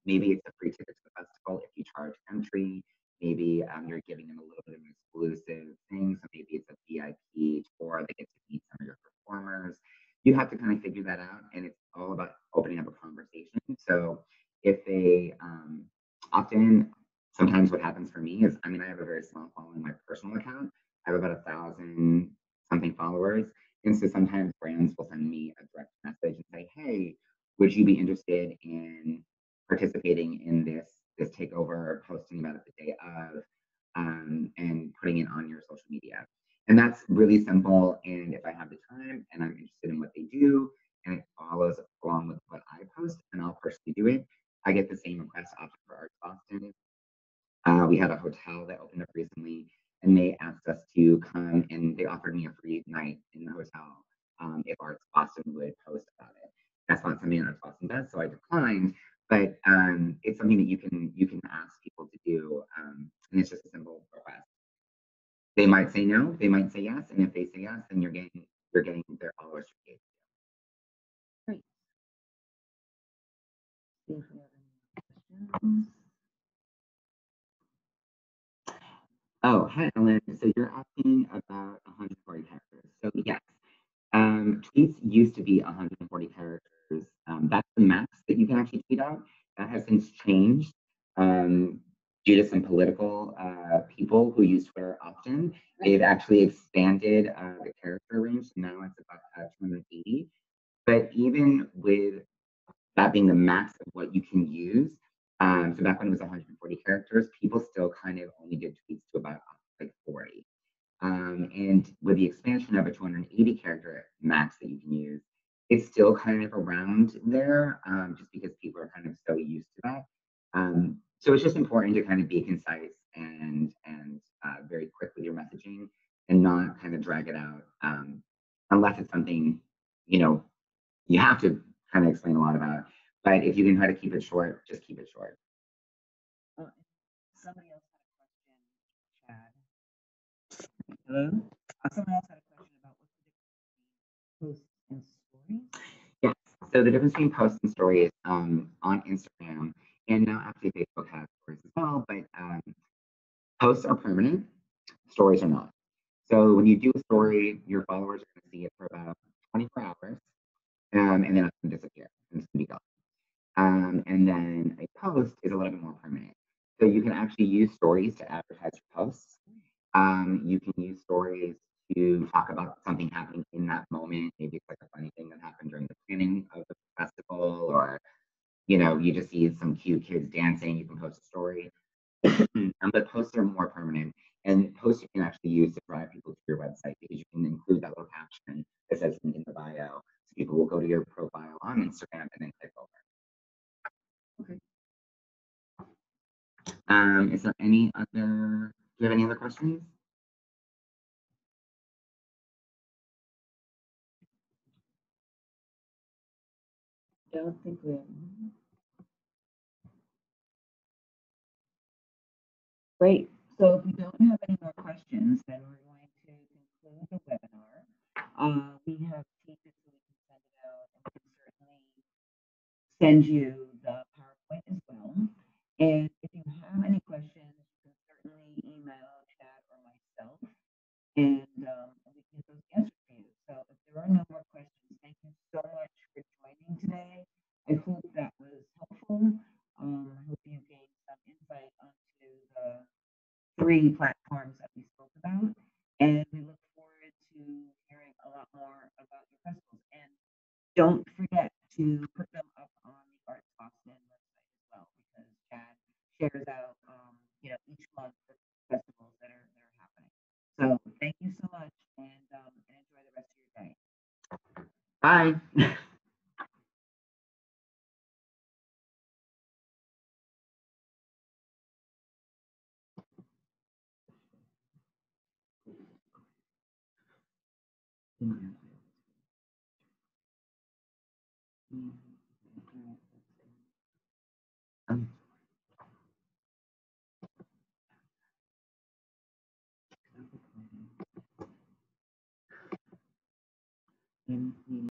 maybe it's a free ticket to the festival if you charge entry. Maybe you're giving them a little bit of an exclusive thing. So maybe it's a VIP tour. They get to meet some of your performers. You have to kind of figure that out, and it's all about opening up a conversation. So if they opt in, sometimes what happens for me is, I mean, I have a very small following on my personal account. I have about 1,000 something followers. And so sometimes brands will send me a direct message and say, hey, would you be interested in participating in this takeover, posting about it the day of, and putting it on your social media? And that's really simple. And if I have the time and I'm interested in what they do and it follows along with what I post and I'll personally do it, I get the same request often for Arts Boston. We had a hotel that opened up recently, and they asked us to come and they offered me a free night in the hotel if Arts Boston would post about it. That's not something that Arts Boston does, so I declined. But it's something that you can ask people to do, and it's just a simple request. They might say no, they might say yes, and if they say yes, then you're getting their followers engaged. Great. See if we have any questions. Oh, hi, Ellen. So you're asking about 140 characters. So yes, tweets used to be 140 characters. That's the max that you can actually tweet out. That has since changed due to some political people who use Twitter often. They've actually expanded the character range. So now it's about 280. But even with that being the max of what you can use, so back when it was 140 characters, people still kind of only did tweets to about like 40. And with the expansion of a 280 character max that you can use, it's still kind of around there, just because people are kind of so used to that. So it's just important to kind of be concise and very quick with your messaging and not kind of drag it out, unless it's something you know you have to kind of explain a lot about. But if you can try to keep it short, just keep it short. Somebody else had a question, Chad. Hello? Someone else had a question about what's the difference between posts and stories. Yes. So the difference between posts and stories on Instagram and now actually Facebook has stories as well, but posts are permanent, stories are not. So when you do a story, your followers are going to see it for about 24 hours, and then it's going to disappear. And it's going to be gone. And then a post is a little bit more permanent. So you can actually use stories to advertise your posts. You can use stories to talk about something happening in that moment. Maybe it's like a funny thing that happened during the planning of the festival, or you just see some cute kids dancing. You can post a story. But posts are more permanent, and posts you can actually use to drive people to your website because you can include that little caption that says in the bio. So people will go to your profile on Instagram and then click over. Okay. Is there any other? Do you have any other questions? Don't think we have. Great. So if we don't have any more questions, then we're going to conclude the webinar. We have taped it so we can send it out, and we can certainly send you the PowerPoint as well. And if you have any questions, you can certainly email Chad or myself, and we can get those answered for you. So if there are no more questions, thank you so much for joining today. I hope that was helpful. I hope you gained some insight onto the 3 platforms that we spoke about, and we look forward to hearing a lot more about your festivals. And don't forget to put them up on the Arts Boston website as well, because Chad shares out, each month the festivals that are happening. So thank you so much, and enjoy the rest of your day. Bye. Mm, Um, all right, let's see.